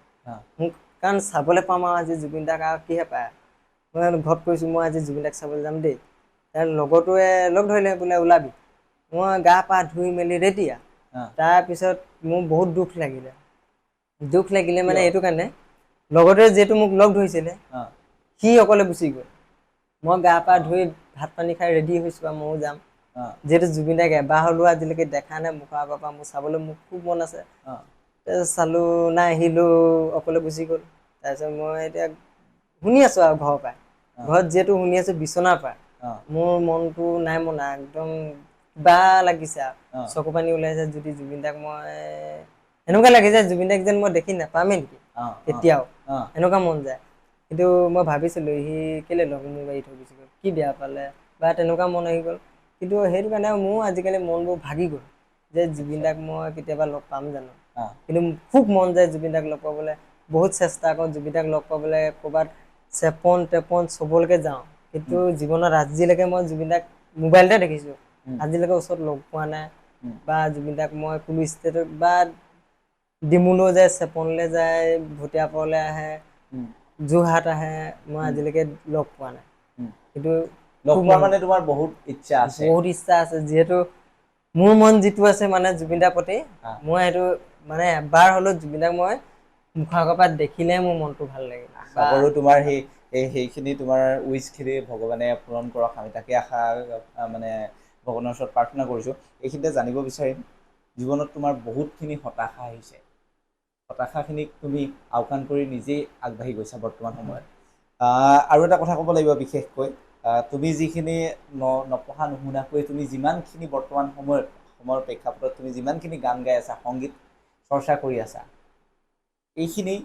মোক কাৰণ চাবলৈ পাম আৰু আজি জুবিন দাক আৰু কিহে পায় মই ঘৰত কৈছোঁ মই আজি জুবিন দাক চাবলৈ যাম দেই তাৰ লগৰটোৱে লগ ধৰিলে বোলে ওলাবি মই গা পা ধুই মেলি ৰেডি তাৰপিছত মোৰ বহুত দুখ লাগিলে মানে এইটো কাৰণে লগৰটোৱে যিহেতু মোক লগ ধৰিছিলে সি অকলে গুচি গ'ল মই গা পা ধুই ভাত পানী খাই ৰেডি হৈছোঁ আৰু ময়ো যাম যিহেতু জুবিন দাক এবাৰ হ'লেও আজিলৈকে দেখা নাই মুখৰ আগৰ পৰা মোৰ চাবলৈ মোৰ খুব মন আছে চালোঁ নাই আহিলোঁ অকলে গুচি গ'ল তাৰপিছত মই এতিয়া শুনি আছোঁ আৰু ঘৰৰ পৰা ঘৰত যিহেতু শুনি আছোঁ বিচনাৰ পৰা মোৰ মনটো নাই মনা একদম কিবা লাগিছে আৰু চকু পানী ওলাইছে যদি জুবিন দাক মই এনেকুৱা লাগিছে জুবিন দাক যেন মই দেখি নাপামেই নেকি এতিয়াও এনেকুৱা মন যায় কিন্তু মই ভাবিছিলোঁ সি কেলৈ লগ মোক এৰি থৈ গুচি গ'ল কি বেয়া পালে বা তেনেকুৱা মন আহি গ'ল কিন্তু সেইটো কাৰণে মোৰ আজিকালি মনবোৰ ভাগি গ'ল যে জুবিন দাক মই কেতিয়াবা লগ পাম জানো কিন্তু খুব মন যায় জুবিন দাক লগ পাবলৈ বহুত চেষ্টা কৰোঁ জুবিন দাক লগ পাবলৈ ক'ৰবাত চেপন তেপন চবলৈকে যাওঁ কিন্তু জীৱনত আজিলৈকে মই জুবিন দাক মোবাইলতে দেখিছোঁ আজিলৈকে ওচৰত লগ পোৱা নাই বা জুবিন দাক মই কোনো ষ্টেটত বা ডিমুলৈ যায় চেপনলৈ যায় ভটিয়াপাৰলৈ আহে যোৰহাট আহে মই আজিলৈকে লগ পোৱা নাই কিন্তু মানে তোমাৰ বহুত ইচ্ছা আছে যিহেতু মোৰ মন যিটো আছে মানে জুবিন দাৰ প্ৰতি মই সেইটো মানে এবাৰ হ'লেও জুবিন দাক মই মুখৰ আগৰ পৰা দেখিলে মোৰ মনটো ভাল লাগে আৰু তোমাৰ সেইখিনি তোমাৰ উইচখিনি ভগৱানে পূৰণ কৰক আমি তাকে আশা মানে ভগৱানৰ ওচৰত প্ৰাৰ্থনা কৰিছোঁ এইখিনিতে জানিব বিচাৰিম জীৱনত তোমাৰ বহুতখিনি হতাশা আহিছে হতাশাখিনিক তুমি আওকাণ কৰি নিজেই আগবাঢ়ি গৈছা বৰ্তমান সময়ত আৰু এটা কথা ক'ব লাগিব বিশেষকৈ তুমি যিখিনি নপঢ়া নুশুনাকৈ তুমি যিমানখিনি বৰ্তমান সময়ৰ প্ৰেক্ষাপটত তুমি যিমানখিনি গান গাই আছা সংগীত চৰ্চা কৰি আছা এইখিনি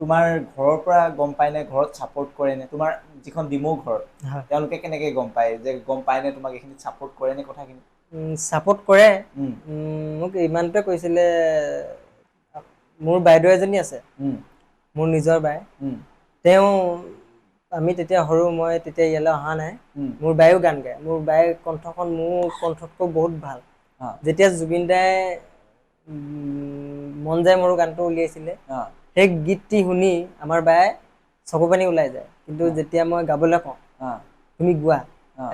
তোমাৰ ঘৰৰ পৰা গম পায়নে ঘৰত ছাপোৰ্ট কৰেনে তোমাৰ যিখন ডিমৌ ঘৰ তেওঁলোকে কেনেকৈ গম পায় যে গম পায়নে তোমাক এইখিনি ছাপোৰ্ট কৰেনে কথাখিনি ছাপোৰ্ট কৰে মোক ইমানটোৱে কৈছিলে মোৰ বাইদেউ এজনী আছে মোৰ নিজৰ বাই তেওঁ আমি তেতিয়া সৰু মই তেতিয়া ইয়ালৈ অহা নাই মোৰ বায়েও গান গায় মোৰ বায়েৰ কণ্ঠখন মোৰ কণ্ঠতকৈ বহুত ভাল যেতিয়া জুবিন দাই মন যায় মোৰো গানটো উলিয়াইছিলে সেই গীতটি শুনি আমাৰ বায়ে চকু পানী ওলাই যায় কিন্তু যেতিয়া মই গাবলৈ কওঁ তুমি গোৱা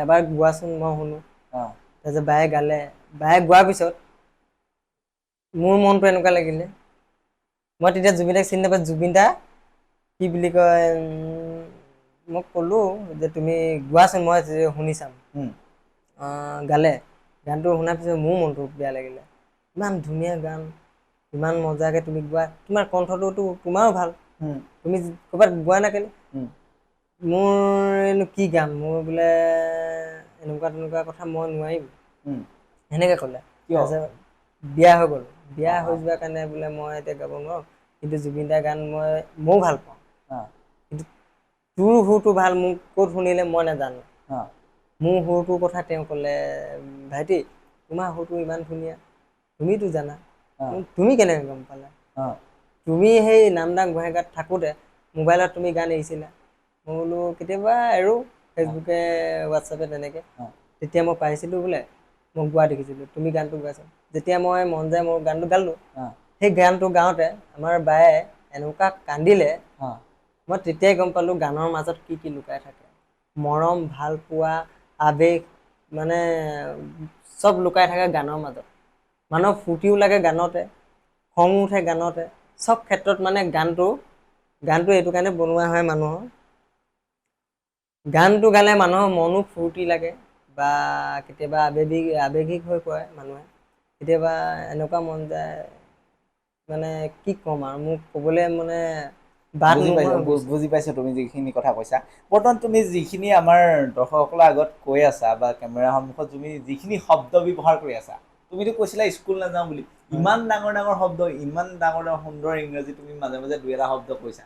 এবাৰ গোৱাচোন মই শুনো তাৰপিছত বায়ে গালে বায়ে গোৱাৰ পিছত মোৰ মনটো এনেকুৱা লাগিলে মই তেতিয়া জুবিন দাক চিনি নাপাওঁ জুবিন দা কি বুলি কয় মই ক'লোঁ যে তুমি গোৱাচোন মই শুনি চাম গালে গানটো শুনাৰ পিছত মোৰ মনটো বেয়া লাগিলে ইমান ধুনীয়া গান ইমান মজাকৈ তুমি গোৱা তোমাৰ কণ্ঠটোতো তোমাৰো ভাল তুমি ক'ৰবাত গোৱা না কেলে মোৰনো কি গাম মোৰ বোলে এনেকুৱা তেনেকুৱা কথা মই নোৱাৰিম সেনেকৈ ক'লে তাৰপিছত বিয়া হৈ গ'ল বিয়া হৈ যোৱাৰ কাৰণে বোলে মই এতিয়া গাব নোৱাৰোঁ কিন্তু জুবিন দাৰ গান ময়ো ভাল পাওঁ কিন্তু তোৰ সুৰটো ভাল মোক ক'ত শুনিলে মই নাজানো মোৰ সুৰটোৰ কথা তেওঁ ক'লে ভাইটি তোমাৰ সৰুটো ইমান ধুনীয়া, তুমিতো জানা, অ', তুমি কেনেকৈ গম পালা? অ', তুমি সেই নামদাং গোহাঁইগাঁৱত থাকোঁতে মোবাইলত তুমি গান এৰিছিলা। মই বোলো কেতিয়াবা এৰো ফেচবুকে হোৱাটছআপে তেনেকৈ। অ', তেতিয়া মই পাইছিলোঁ বোলে, মই গোৱা দেখিছিলোঁ, তুমি গানটো গাইছা। যেতিয়া মই মন যায় মই গানটো গালোঁ, অ', সেই গানটো গাওঁতে আমাৰ বায়ে এনেকুৱা কান্দিলে, অ', মই তেতিয়াই গম পালোঁ গানৰ মাজত কি কি লুকাই থাকে। মৰম, ভাল পোৱা, আৱেগ, মানে চব লুকাই থাকে গানৰ মাজত। মানুহৰ ফূৰ্তিও লাগে গানতে, খং উঠে গানতে, চব ক্ষেত্ৰত মানে গানটো এইটো কাৰণে বনোৱা হয় মানুহৰ, গানটো গালে মানুহৰ মনো ফূৰ্তি লাগে বা কেতিয়াবা আৱেগিক হৈ পৰে মানুহে। কেতিয়াবা এনেকুৱা মন যায়, মানে কি ক'ম আৰু মোক ক'বলৈ মানে বাট নোহোৱা হৈ গৈছে। বুজি পাইছোঁ তুমি যিখিনি কথা কৈছা। বৰ্তমান তুমি যিখিনি আমাৰ দৰ্শকসকলৰ আগত কৈ আছা বা কেমেৰাৰ সন্মুখত তুমি যিখিনি শব্দ ব্যৱহাৰ কৰি আছা, তুমিতো কৈছিলা স্কুল নাযাওঁ বুলি, ইমান ডাঙৰ ডাঙৰ শব্দ, ইমান ডাঙৰ ডাঙৰ সুন্দৰ ইংৰাজী তুমি মাজে মাজে দুই এটা শব্দ কৈছা,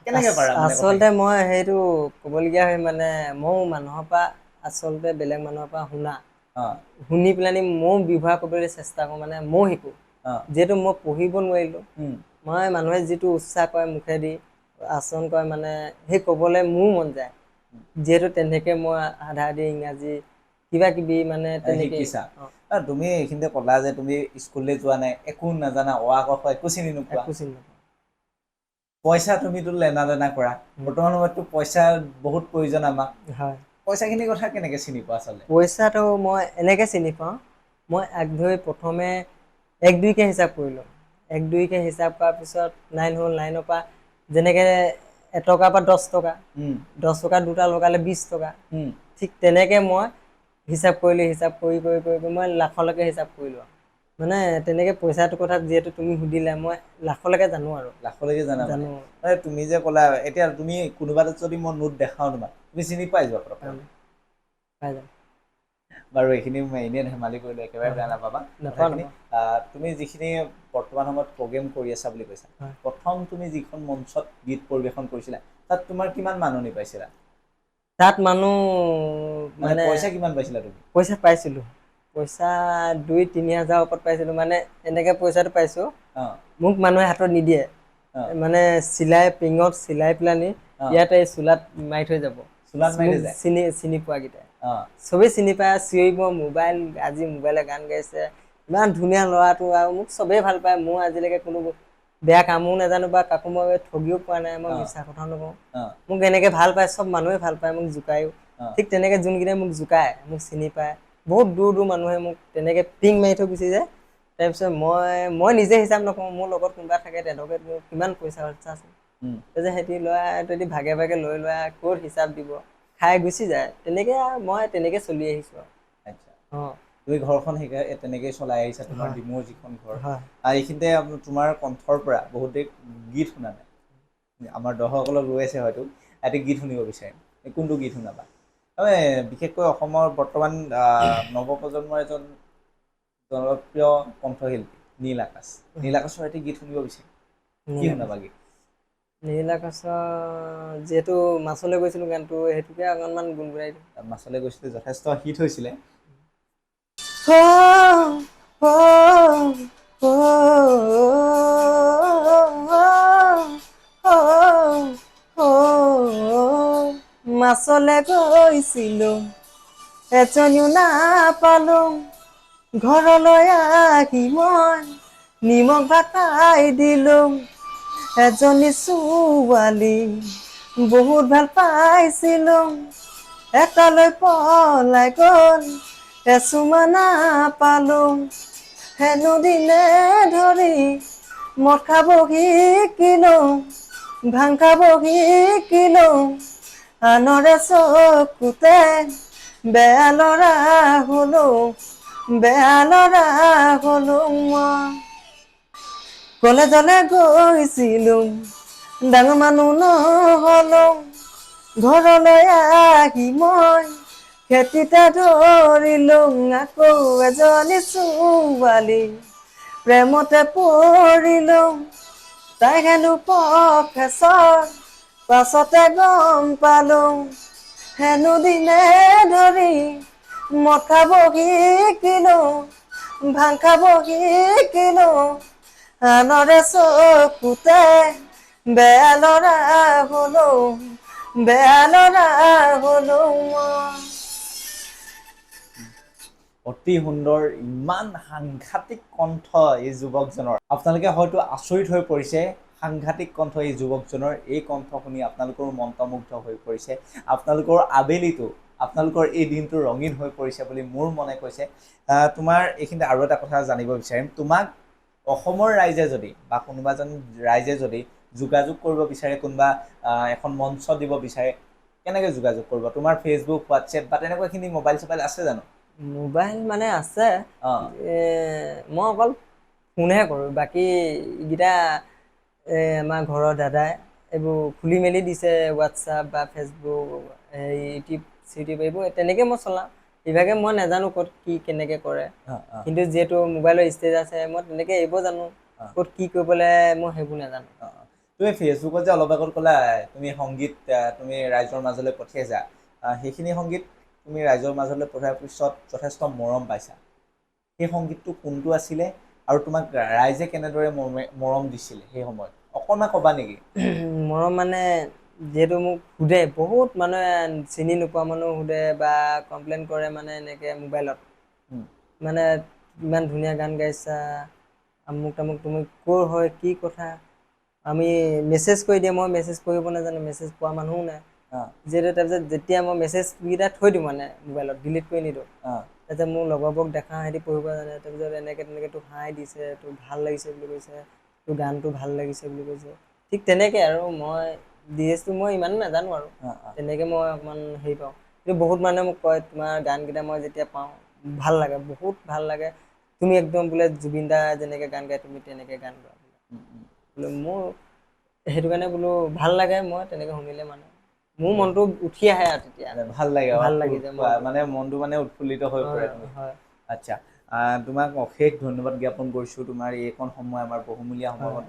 কেনেকে পাৰা মানে আচলতে কথাখিনি? মই সেইটো ক'বলগীয়া হয়, মানে ময়ো মানুহৰ পৰা আচলতে বেলেগ মানুহৰ পৰা অ', শুনি পেলানি ময়ো ব্যৱহাৰ কৰিবলৈ চেষ্টা কৰোঁ, মানে ময়ো শিকোঁ। অ', যিহেতু মই পঢ়িব নোৱাৰিলোঁ, উম, মই মানুহে যিটো উচ্চাৰ কৰে মুখেদি, আচৰণ কৰে, মানে সেই ক'বলৈ মোৰো মন যায়। যিহেতু তেনেকৈ মই আধা আধি ইংৰাজী কিবা কিবি মানে তেনেকৈ শিকিছা। তুমি এইখিনিতে ক'লা যে তুমি স্কুললৈ যোৱা নাই, একো নাজানা, অ আ ক খ একো চিনি নোপোৱা। একো চিনি নাপাওঁ। পইচা তুমিতো লেনা দেনা কৰা, বৰ্তমান সময়ততো পইচাৰ বহুত প্ৰয়োজন আমাক। হয়। পইচাখিনিৰ কথা কেনেকৈ চিনি পোৱা আচলতে? পইচাটো মই এনেকৈ চিনি পাওঁ, মই আগ ধৰি প্ৰথমে 1-2কৈ হিচাপ কৰিলোঁ। 1-2কৈ হিচাপ কৰাৰ পিছত 9 হ'ল, 9ৰ পৰা যেনেকৈ এটকাৰ পৰা 10 টকা, 10 টকা দুটা লগালে 20 টকা, ঠিক তেনেকৈ মই হিচাপ কৰিলোঁ, হিচাপ কৰি মই লাখলৈকে হিচাপ কৰিলোঁ। মানে তেনেকৈ পইচাটোৰ কথা যিহেতু তুমি সুধিলা, মই লাখলৈকে জানো আৰু। লাখলৈকে জানা মানে? জানো। তুমি যে ক'লা, এতিয়া তুমি কোনোবা এটাত যদি মই নোট দেখাওঁ তোমাক, তুমি চিনি পাই যোৱা পটককৈ? পাই যাম। বাৰু এইখিনি মই এনেই ধেমালি কৰিলোঁ, একেবাৰে হয় বেয়া হয় নাপাবা নাপাওঁ কথাখিনি। নাপাওঁ। তুমি যিখিনি বৰ্তমান সময়ত প্ৰগ্ৰেম কৰি আছা বুলি কৈছা, হয়। প্ৰথম তুমি যিখন মঞ্চত গীত পৰিৱেশন কৰিছিলা, তাত তোমাৰ কিমান মাননি পাইছিলা? তাত মানুহ মানে পইচা কিমান পাইছিলা তুমি? পইচা পাইছিলোঁ। পইচা 2-3 হাজাৰৰ ওপৰত পাইছিলোঁ, মানে এনেকৈ পইচাটো পাইছোঁ। অঁ, মোক মানুহে হাতত নিদিয়ে, অঁ, মানে চিলাই পিঙত চিলাই পেলানি অঁ, ইয়াতে চোলাত মাৰি থৈ যাব। চোলাত মাৰি মোক থৈ যায়? চিনি পোৱাকেইটাই। অঁ, চবেই চিনি পায়, চিঞৰিব আজি মোবাইলে গান গাইছে, ইমান ধুনীয়া ল'ৰাটো, আৰু মোক চবেই ভাল পায়। মোৰ আজিলৈকে কোনো বেয়া কামো নাজানো বা কাকো মই ঠগিও পোৱা নাই, মই অঁ, মিছা কথাও নকওঁ। অঁ, মোক এনেকৈ ভাল পায়, চব মানুহে ভাল পায়, মোক জোকায়ো। অঁ, ঠিক তেনেকৈ যোনকেইটাই মোক জোকায়, মোক চিনি পায়, বহুত দূৰ দূৰ মানুহে মোক তেনেকৈ পিং মাৰি থৈ গুচি যায়। তাৰপিছত মই নিজে হিচাপ নকৰোঁ, মোৰ লগত কোনোবা থাকে, তেনেকৈ মোৰ কিমান পইচা হ'ল চাচোন। উম, তাৰপিছত সিহঁতি যদি ভাগে ভাগে লৈ ক'ত হিচাপ দিব, খাই গুচি যায়। তেনেকৈ আৰু মই তেনেকৈ চলি আহিছোঁ আৰু। আচ্ছা, অঁ, তুমি ঘৰখন তেনেকেই চলাই আহিছা, তোমাৰ হয় ডিমৌৰ যিখন ঘৰ। হয়। আৰু এইখিনিতে তোমাৰ কণ্ঠৰ পৰা বহুতেই গীত শুনা নাই। আমাৰ দৰ্শকসকলক ৰৈ আছে হয়তো, এটি গীত শুনিব বিচাৰিম। কোনটো গীত শুনাবা? বিশেষকৈ অসমৰ বৰ্তমান নৱপ্ৰজন্মৰ এজন জনপ্ৰিয় কণ্ঠশিল্পী নীল আকাশ। নীল আকাশৰ এটি গীত শুনিব বিচাৰিম। কি নীল আকাশ, শুনাবা গীত? নীল আকাশৰ যিহেতু মাছলৈ গৈছিলোঁ গানটো, সেইটোকে অকণমান গুণগুণাই দিওঁ। মাছলৈ গৈছিলোঁ যথেষ্ট হিট হৈছিলে। মাছলে গৈছিলোঁ, এজনীও নাপালোঁ, ঘৰলৈ আহি মই নিমখ ভাত খাই দিলোঁ। এজনী ছোৱালী বহুত ভাল পাইছিলোঁ, এটালৈ পলাই গ'ল, এচুমা নাপালোঁ। হেনো দিনে ধৰি মদ খাব শিকিলোঁ, ভাং খাব শিকিলোঁ, আনৰে চকুতে বেয়া ল'ৰা হ'লোঁ, বেয়া ল'ৰা হ'লোঁ মই। কলেজলে গৈছিলোঁ, ডাঙৰ মানুহ নহ'লোঁ, ঘৰলৈ আহি মই খেতিতে ধৰিলোঁ, আকৌ এজনী ছোৱালী প্ৰেমতে পৰিলোঁ, তাই হেনো প্ৰফেচৰ, পাছতে গম পালোঁ, হেনো দিনে ধৰি মদ খাব শিকিলো ভাং খাব শিকিলো আনৰে চকুতে বেয়া ল'ৰা হলো বেয়া ল'ৰা হলো মই। অতি সুন্দৰ, ইমান সাংঘাতিক কণ্ঠ এই যুৱকজনৰ। আপোনালোকে হয়তো আচৰিত হৈ পৰিছে, সাংঘাতিক কণ্ঠ এই যুৱকজনৰ। এই কণ্ঠ শুনি আপোনালোকৰ মন্ত্ৰমুগ্ধ হৈ পৰিছে, আপোনালোকৰ আবেলিটো, আপোনালোকৰ এই দিনটো ৰঙীন হৈ পৰিছে বুলি মোৰ মনে কৈছে। তোমাৰ এইখিনিতে আৰু এটা কথা জানিব বিচাৰিম, তোমাক অসমৰ ৰাইজে যদি বা কোনোবা এজন ৰাইজে যদি যোগাযোগ কৰিব বিচাৰে, কোনোবা এখন মঞ্চ দিব বিচাৰে, কেনেকৈ যোগাযোগ কৰিব? তোমাৰ ফেচবুক, হোৱাটছএপ বা তেনেকুৱাখিনি মোবাইল চোবাইল আছে জানো? মোবাইল মানে আছে, মই অকল ফোনহে কৰোঁ। বাকী এইকেইটা আমাৰ ঘৰৰ দাদাই এইবোৰ খুলি মেলি দিছে, হোৱাটছআপ বা ফেচবুক, ইউটিউব চিউটিউব এইবোৰ তেনেকৈ মই চলাওঁ। ইভাগে মই নাজানো ক'ত কি কেনেকৈ কৰে, কিন্তু যিহেতু মোবাইলৰ ষ্টেজ আছে মই তেনেকৈ এৰিব জানো। ক'ত কি কৰিবলৈ মই সেইবোৰ নাজানো। তুমি ফেচবুকত যে অলপ আগত ক'লা তুমি সংগীত তুমি ৰাইজৰ মাজলৈ পঠিয়াইছা, সেইখিনি সংগীত তুমি ৰাইজৰ মাজলৈ পঠিওৱাৰ পিছত যথেষ্ট মৰম পাইছা। সেই সংগীতটো কোনটো আছিলে আৰু তোমাক ৰাইজে কেনেদৰে মৰম দিছিলে সেই সময়ত, অকণমান ক'বা নেকি? মৰম মানে যিহেতু মোক সোধে, বহুত মানুহে চিনি নোপোৱা মানুহ সোধে বা কমপ্লেইন কৰে মানে এনেকৈ মোবাইলত, মানে ইমান ধুনীয়া গান গাইছা, আমুক তামুক, তুমি ক'ৰ হয় কি কথা। আমি মেছেজ কৰি দিয়ে, মই মেছেজ কৰিব নাজানো, মেছেজ পোৱা মানুহো নাই। যিহেতু তাৰপিছত যেতিয়া মই মেছেজকেইটা থৈ দিওঁ মানে মোবাইলত, ডিলিট কৰি নিদিওঁ, তাৰপিছত মোৰ লগৰবোৰক দেখাওঁ, সিহঁতি পঢ়িব জানে। তাৰপিছত এনেকৈ তেনেকৈ তোক হাই দিছে, তোক ভাল লাগিছে বুলি কৈছে, তোৰ গানটো ভাল লাগিছে বুলি কৈছে। ঠিক তেনেকৈ আৰু মই ডিএছটো মই ইমানো নাজানো আৰু তেনেকৈ মই অকণমান হেৰি পাওঁ। কিন্তু বহুত মানুহে মোক কয়, তোমাৰ গানকেইটা মই যেতিয়া পাওঁ ভাল লাগে, বহুত ভাল লাগে, তুমি একদম বোলে জুবিন দা যেনেকৈ গান গায় তুমি তেনেকৈ গান গোৱা বোলে। মোৰ সেইটো কাৰণে বোলো ভাল লাগে, মই তেনেকৈ শুনিলে মানে মোৰ মনটো উঠি আহে আৰু তেতিয়া ভাল লাগে, ভাল লাগি যায় মনটো। মানে মনটো মানে উৎফুল্লিত হৈ পৰে তুমি। হয়। আচ্ছা, তোমাক অশেষ ধন্যবাদ জ্ঞাপন কৰিছোঁ। তোমাৰ এইকণ সময় আমাৰ বহুমূলীয়া সময়ত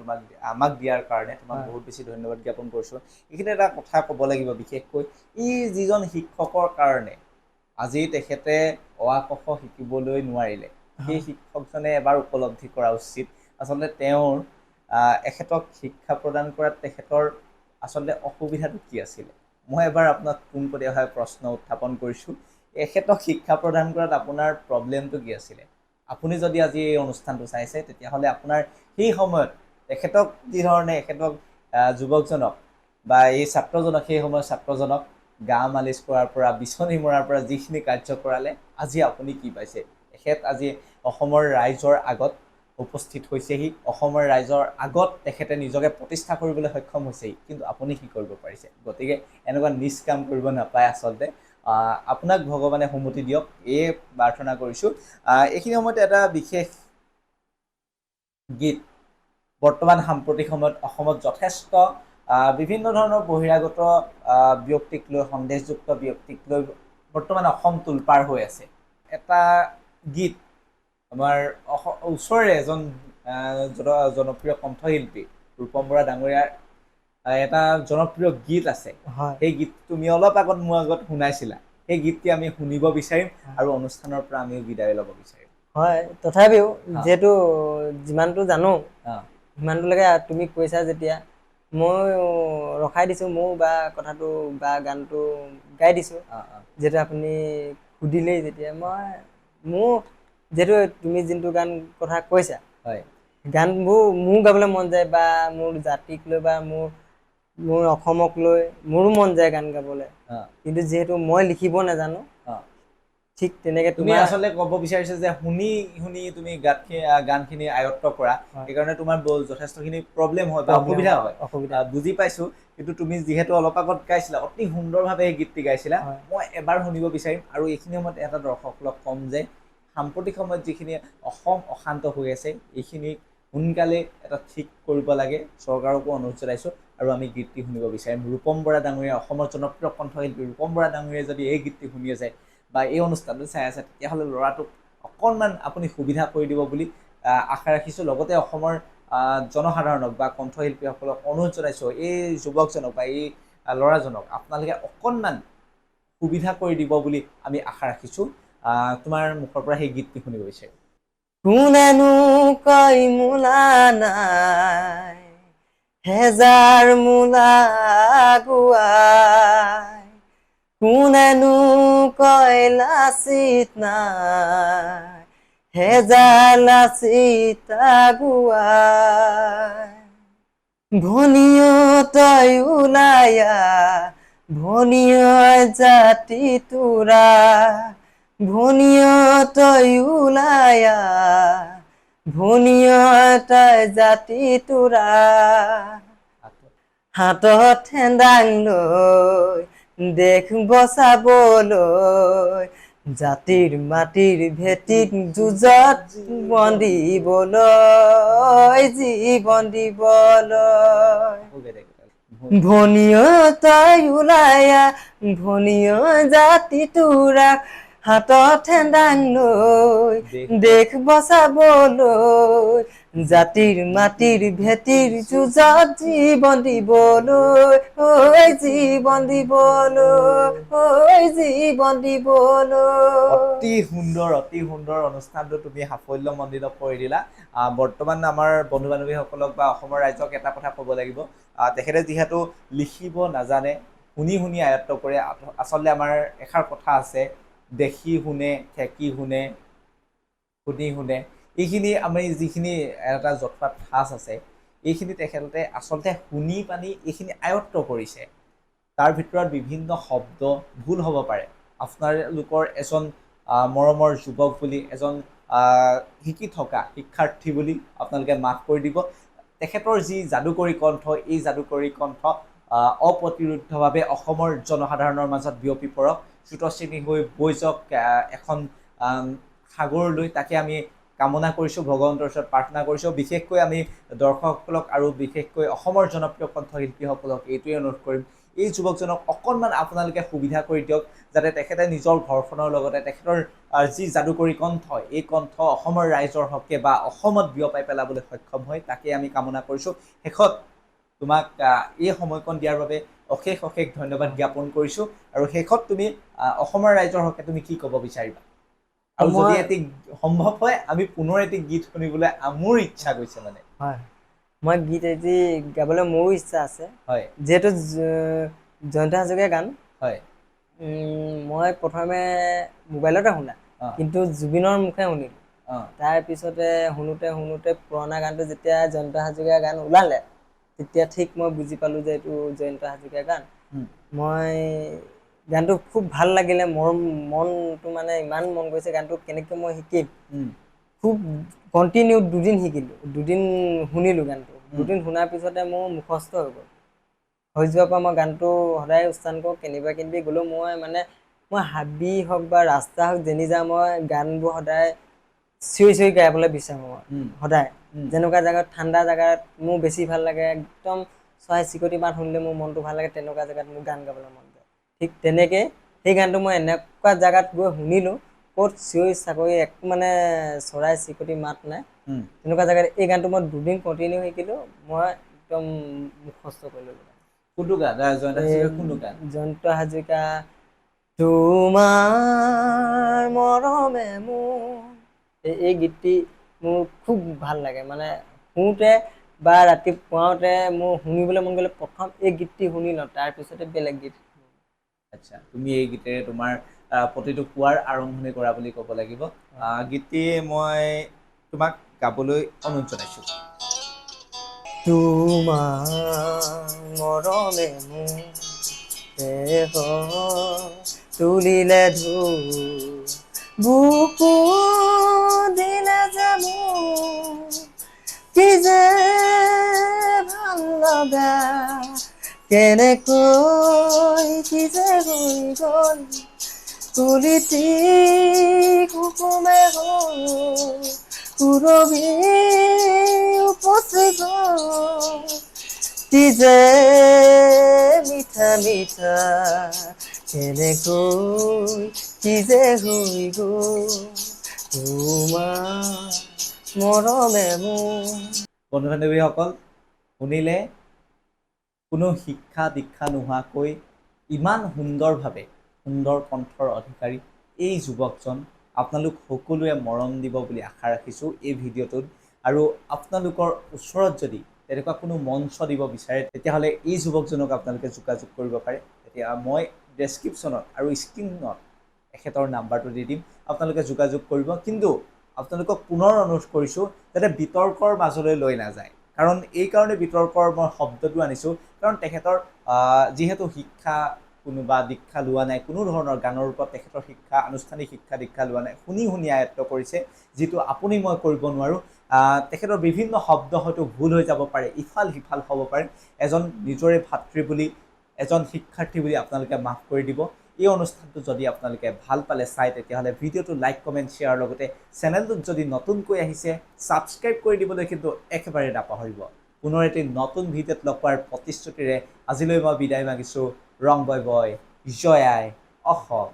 আমাক দিয়াৰ কাৰণে তোমাক বহুত বেছি ধন্যবাদ জ্ঞাপন কৰিছোঁ। এইখিনি এটা কথা ক'ব লাগিব বিশেষকৈ, ই যিজন শিক্ষকৰ কাৰণে আজি তেখেতে অ আ ক খ শিকিবলৈ নোৱাৰিলে, সেই শিক্ষকজনে এবাৰ উপলব্ধি কৰা উচিত আচলতে তেওঁৰ এখেতক শিক্ষা প্ৰদান কৰাত তেখেতৰ আচলতে অসুবিধাটো কি আছিলে। মই এবাৰ আপোনাক পোনপটীয়াভাৱে প্ৰশ্ন উত্থাপন কৰিছোঁ, এখেতক শিক্ষা প্ৰদান কৰাত আপোনাৰ প্ৰব্লেমটো কি আছিলে? আপুনি যদি আজি এই অনুষ্ঠানটো চাইছে, তেতিয়াহ'লে আপোনাৰ সেই সময়ত তেখেতক যি ধৰণে এখেতক যুৱকজনক বা এই ছাত্ৰজনক, সেই সময়ৰ ছাত্ৰজনক গা মালিচ কৰাৰ পৰা, বিচনী মৰাৰ পৰা যিখিনি কাৰ্য কৰালে, আজি আপুনি কি পাইছে? এখেত আজি অসমৰ ৰাইজৰ আগত উপস্থিত হৈছেহি, অসমৰ ৰাইজৰ আগত তেখেতে নিজকে প্ৰতিষ্ঠা কৰিবলৈ সক্ষম হৈছেহি, কিন্তু আপুনি কি কৰিব পাৰিছে? গতিকে এনেকুৱা নিজ কাম কৰিব নাপায় আচলতে। আপোনাক ভগৱানে সুমতি দিয়ক, এই প্ৰাৰ্থনা কৰিছোঁ। এইখিনি সময়ত এটা বিশেষ গীত বৰ্তমান সাম্প্ৰতিক সময়ত অসমত যথেষ্ট বিভিন্ন ধৰণৰ বহিৰাগত ব্যক্তিক লৈ, সন্দেহযুক্ত ব্যক্তিক লৈ বৰ্তমান অসম তোলপাৰ হৈ আছে। এটা গীত আমাৰ ওচৰৰে এজন জনপ্ৰিয় কণ্ঠশিল্পী ৰূপম বৰা ডাঙৰীয়াৰ এটা জনপ্ৰিয় গীত আছে, সেই গীত তুমি অলপ আগত মোৰ আগত শুনাইছিলা। সেই গীতটি আমি শুনিব বিচাৰিম আৰু অনুষ্ঠানৰ পৰা আমিও বিদায় ল'ব বিচাৰিম। হয়, তথাপিও যিহেতু যিমানটো জানো সিমানটোলৈকে তুমি কৈছা যেতিয়া মই ৰখাই দিছোঁ, মোৰ বা কথাটো বা গানটো গাই দিছোঁ। যিহেতু আপুনি সুধিলেই যেতিয়া মোৰ যিহেতু তুমি যোনটো গান কথা কৈছা, গানবোৰ মোৰ গাবলৈ মন যায় বা মোৰ জাতিক লৈ বা মোৰ অসমক লৈ মোৰো মন যায় গান গাবলৈ, কিন্তু যিহেতু মই লিখিব নাজানো, ঠিক তেনেকৈ তুমি আচলতে ক'ব বিচাৰিছা যে শুনি শুনি তুমি গানখিনি আয়ত্ব কৰা, সেইকাৰণে তোমাৰ যথেষ্টখিনি প্ৰব্লেম হয় বা অসুবিধা হয়, বুজি পাইছোঁ। কিন্তু তুমি যিহেতু অলপ আগত গাইছিলা, অতি সুন্দৰভাৱে এই গীতটি গাইছিলা। মই এবাৰ শুনিব বিচাৰিম আৰু এইখিনি সময়ত এটা দৰ্শকসকলক ক'ম যে সাম্প্ৰতিক সময়ত যিখিনি অসম অশান্ত হৈ আছে, এইখিনি সোনকালে এটা ঠিক কৰিব লাগে, চৰকাৰকো অনুৰোধ জনাইছোঁ। আৰু আমি গীতটি শুনিব বিচাৰিম। ৰূপম বৰা ডাঙৰীয়া, অসমৰ জনপ্ৰিয় কণ্ঠশিল্পী ৰূপম বৰা ডাঙৰীয়াই যদি এই গীতটি শুনি আছে বা এই অনুষ্ঠানটো চাই আছে, তেতিয়াহ'লে ল'ৰাটোক অকণমান আপুনি সুবিধা কৰি দিব বুলি আশা ৰাখিছোঁ। লগতে অসমৰ জনসাধাৰণক বা কণ্ঠশিল্পীসকলক অনুৰোধ জনাইছোঁ, এই যুৱকজনক বা এই ল'ৰাজনক আপোনালোকে অকণমান সুবিধা কৰি দিব বুলি আমি আশা ৰাখিছোঁ। তোমাৰ মুখৰ পৰা সেই গীতটি শুনিব বিচাৰিম। কোনেনো কয় মূলা নাই হেজাৰ মূলা গুৱাই কোনেনো কয় লাচিত নাই হেজাৰ লাচিত গুৱাই ভনীয় তই ওলায়া ভনীয় জাতি তোৰা ভনীয় তই ওলায়া ভনীয় তই জাতি তোৰা হাতত ঠেন্দাং লৈ দেশ বচাবলৈ জাতিৰ মাটিৰ ভেটিত যুঁজত বন্দিবলৈ জীৱন দিবলৈ ভনীয় তই ওলায়া ভনীয় জাতি তোৰা হাতত ঠেন্দাং লৈ দেশ বচাবলৈ জাতিৰ মাটিৰ ভেটিৰ যুঁজত জীৱন দিবলৈ জীৱন দিবলৈ জীৱন দিবলৈ। অতি সুন্দৰ অনুষ্ঠানটো তুমি সাফল্যমণ্ডিত কৰি দিলা। বৰ্তমান আমাৰ বন্ধু বান্ধৱীসকলক বা অসমৰ ৰাইজক এটা কথা ক'ব লাগিব, তেখেতে যিহেতু লিখিব নাজানে, শুনি শুনি আয়ত্ব কৰে। আচলতে আমাৰ এষাৰ কথা আছে, দেখি শুনে ঠেকি শুনে শুনি শুনে, এইখিনি আমি যিখিনি এটা জতুৱা ঠাঁচ আছে এইখিনি তেখেতে আচলতে শুনি পানি এইখিনি আয়ত্ব কৰিছে। তাৰ ভিতৰত বিভিন্ন শব্দ ভুল হ'ব পাৰে। আপোনালোকৰ এজন মৰমৰ যুৱক বুলি, এজন শিকি থকা শিক্ষাৰ্থী বুলি আপোনালোকে মাফ কৰি দিব। তেখেতৰ যি যাদুকৰী কণ্ঠ, এই যাদুকৰী কণ্ঠ অপ্ৰতিৰোধ্যভাৱে অসমৰ জনসাধাৰণৰ মাজত বিয়পি পৰক, শ্ৰুতশ্ৰেণী হৈ বৈ যাওক এখন সাগৰলৈ, তাকে আমি কামনা কৰিছোঁ, ভগৱন্তৰ ওচৰত প্ৰাৰ্থনা কৰিছোঁ। বিশেষকৈ আমি দৰ্শকসকলক আৰু বিশেষকৈ অসমৰ জনপ্ৰিয় কণ্ঠশিল্পীসকলক এইটোৱে অনুৰোধ কৰিম, এই যুৱকজনক অকণমান আপোনালোকে সুবিধা কৰি দিয়ক, যাতে তেখেতে নিজৰ ঘৰখনৰ লগতে তেখেতৰ যি যাদুকৰী কণ্ঠ, এই কণ্ঠ অসমৰ ৰাইজৰ হকে বা অসমত বিয়পাই পেলাবলৈ সক্ষম হয়, তাকে আমি কামনা কৰিছোঁ। শেষত তোমাক এই সময়কণ দিয়াৰ বাবে অশেষ অশেষ ধন্যবাদ জ্ঞাপন কৰিছোঁ। আৰু শেষত তুমি অসমৰ ৰাইজৰ হকে তুমি কি ক'ব বিচাৰিবা? আৰু যদি এটি সম্ভৱ হয় আমি পুনৰ এটি গীত শুনিবলৈ মোৰ ইচ্ছা গৈছে। মানে হয়, মই গীত এটি গাবলৈ মোৰো ইচ্ছা আছে। হয়, যিহেতু জয়ন্ত হাজৰিকাৰ গান, হয়, মই প্ৰথমে মোবাইলতে শুনা, কিন্তু জুবিনৰ মুখে শুনিলোঁ। তাৰপিছতে শুনোতে পুৰণা গানটো যেতিয়া জয়ন্ত হাজৰিকাৰ গান ওলালে, তেতিয়া ঠিক মই বুজি পালোঁ যে এইটো জয়ন্ত হাজৰিকাৰ গান। মই গানটো খুব ভাল লাগিলে, মোৰ মনটো মানে ইমান মন গৈছে গানটো কেনেকৈ মই শিকিম। খুব কণ্টিনিউ 2 দিন শিকিলোঁ, 2 দিন শুনিলোঁ গানটো। 2 দিন শুনাৰ পিছতে মোৰ মুখস্থ হৈ গ'ল। হৈ যোৱাৰ পৰা মই গানটো সদায় উচ্চাৰণ কৰোঁ। কেনিবা গ'লেও মই হাবি হওক বা ৰাস্তা হওক যেনি যাওঁ, মই গানবোৰ সদায় চিঞৰি গাবলৈ বিচাৰোঁ। মই সদায় যেনেকুৱা জেগাত, ঠাণ্ডা জেগাত মোৰ বেছি ভাল লাগে, একদম চৰাই চিৰিকটি মাত শুনিলে মোৰ মনটো ভাল লাগে, তেনেকুৱা জেগাত মোৰ গান গাবলৈ মন যায়। ঠিক তেনেকৈ সেই গানটো মই এনেকুৱা জেগাত গৈ শুনিলোঁ, ক'ত চিঞৰি চাকৰি একো চৰাই চিৰিকটি মাত নাই, তেনেকুৱা জেগাত এই গানটো মই 2 দিন কণ্টিনিউ শিকিলোঁ। মই একদম মুখস্থ কৰি ল'লোঁ। কোনটো গান? জয়ন্ত হাজৰিকাৰ কোনটো গান? জয়ন্ত হাজৰিকা তোমাৰ মৰমে মোৰ, এই গীতটি মোৰ খুব ভাল লাগে। শুওঁতে বা ৰাতি পুৱাওঁতে মোৰ শুনিবলৈ মন গ'লে প্ৰথম এই গীতটি শুনি লওঁ, তাৰপিছতে বেলেগ গীত। আচ্ছা, তুমি এই গীতেৰে তোমাৰ প্ৰতিটো পুৱাৰ আৰম্ভণি কৰা বুলি ক'ব লাগিব। গীতটি মই তোমাক গাবলৈ অনুৰোধ জনাইছোঁ। তোমাৰ মৰমে মোৰ দেহ তুলিলে বুকু দিলে যে মোৰ, কি যে ভাল লগা, কেনেকৈ কি যে হৈ গ'ল, তুলিটি কুকুমে হ'ল পুৰবি উপচি গ'ল, কি যে মিঠা মিঠা, কেনেকৈ কি যে হৈ গ'ল তোমাৰ মৰমে মোৰ। বন্ধু বান্ধৱীসকল, শুনিলে কোনো শিক্ষা দীক্ষা নোহোৱাকৈ ইমান সুন্দৰভাৱে, সুন্দৰ কণ্ঠৰ অধিকাৰী এই যুৱকজন আপোনালোক সকলোৱে মৰম দিব বুলি আশা ৰাখিছোঁ এই ভিডিঅ'টোত। আৰু আপোনালোকৰ ওচৰত যদি তেনেকুৱা কোনো মঞ্চ দিব বিচাৰে তেতিয়াহ'লে এই যুৱকজনক আপোনালোকে যোগাযোগ কৰিব পাৰে। তেতিয়া মই ডেছক্ৰিপশ্যনত আৰু স্ক্ৰীনত এখেতৰ নাম্বাৰটো দি দিম, আপোনালোকে যোগাযোগ কৰিব। কিন্তু আপোনালোকক পুনৰ অনুৰোধ কৰিছোঁ যাতে বিতৰ্কৰ মাজলৈ লৈ নাযায়, কাৰণ এইকাৰণে বিতৰ্কৰ মই শব্দটো আনিছোঁ কাৰণ তেখেতৰ যিহেতু শিক্ষা কোনোবা দীক্ষা লোৱা নাই, কোনো ধৰণৰ গানৰ ওপৰত তেখেতৰ শিক্ষা আনুষ্ঠানিক শিক্ষা দীক্ষা লোৱা নাই, শুনি শুনি আয়ত্ব কৰিছে, যিটো আপুনি মই কৰিব নোৱাৰোঁ। তেখেতৰ বিভিন্ন শব্দ হয়তো ভুল হৈ যাব পাৰে, ইফাল সিফাল হ'ব পাৰে। এজন নিজৰে ভাতৃ বুলি, এজন শিক্ষাৰ্থী বুলি আপোনালোকে মাফ কৰি দিব। এই অনুষ্ঠানটো যদি আপোনালোকে ভাল পালে চাই তেতিয়াহ'লে ভিডিঅ'টো লাইক কমেণ্ট শ্বেয়াৰ লগতে চেনেলটোত যদি নতুনকৈ আহিছে ছাবস্ক্ৰাইব কৰি দিবলৈ কিন্তু একেবাৰে নাপাহৰিব। পুনৰ এটি নতুন ভিডিঅ'ত লগ পোৱাৰ প্ৰতিশ্ৰুতিৰে আজিলৈ মই বিদায় মাগিছোঁ। ৰং বয় বয়, জয় আই অসম।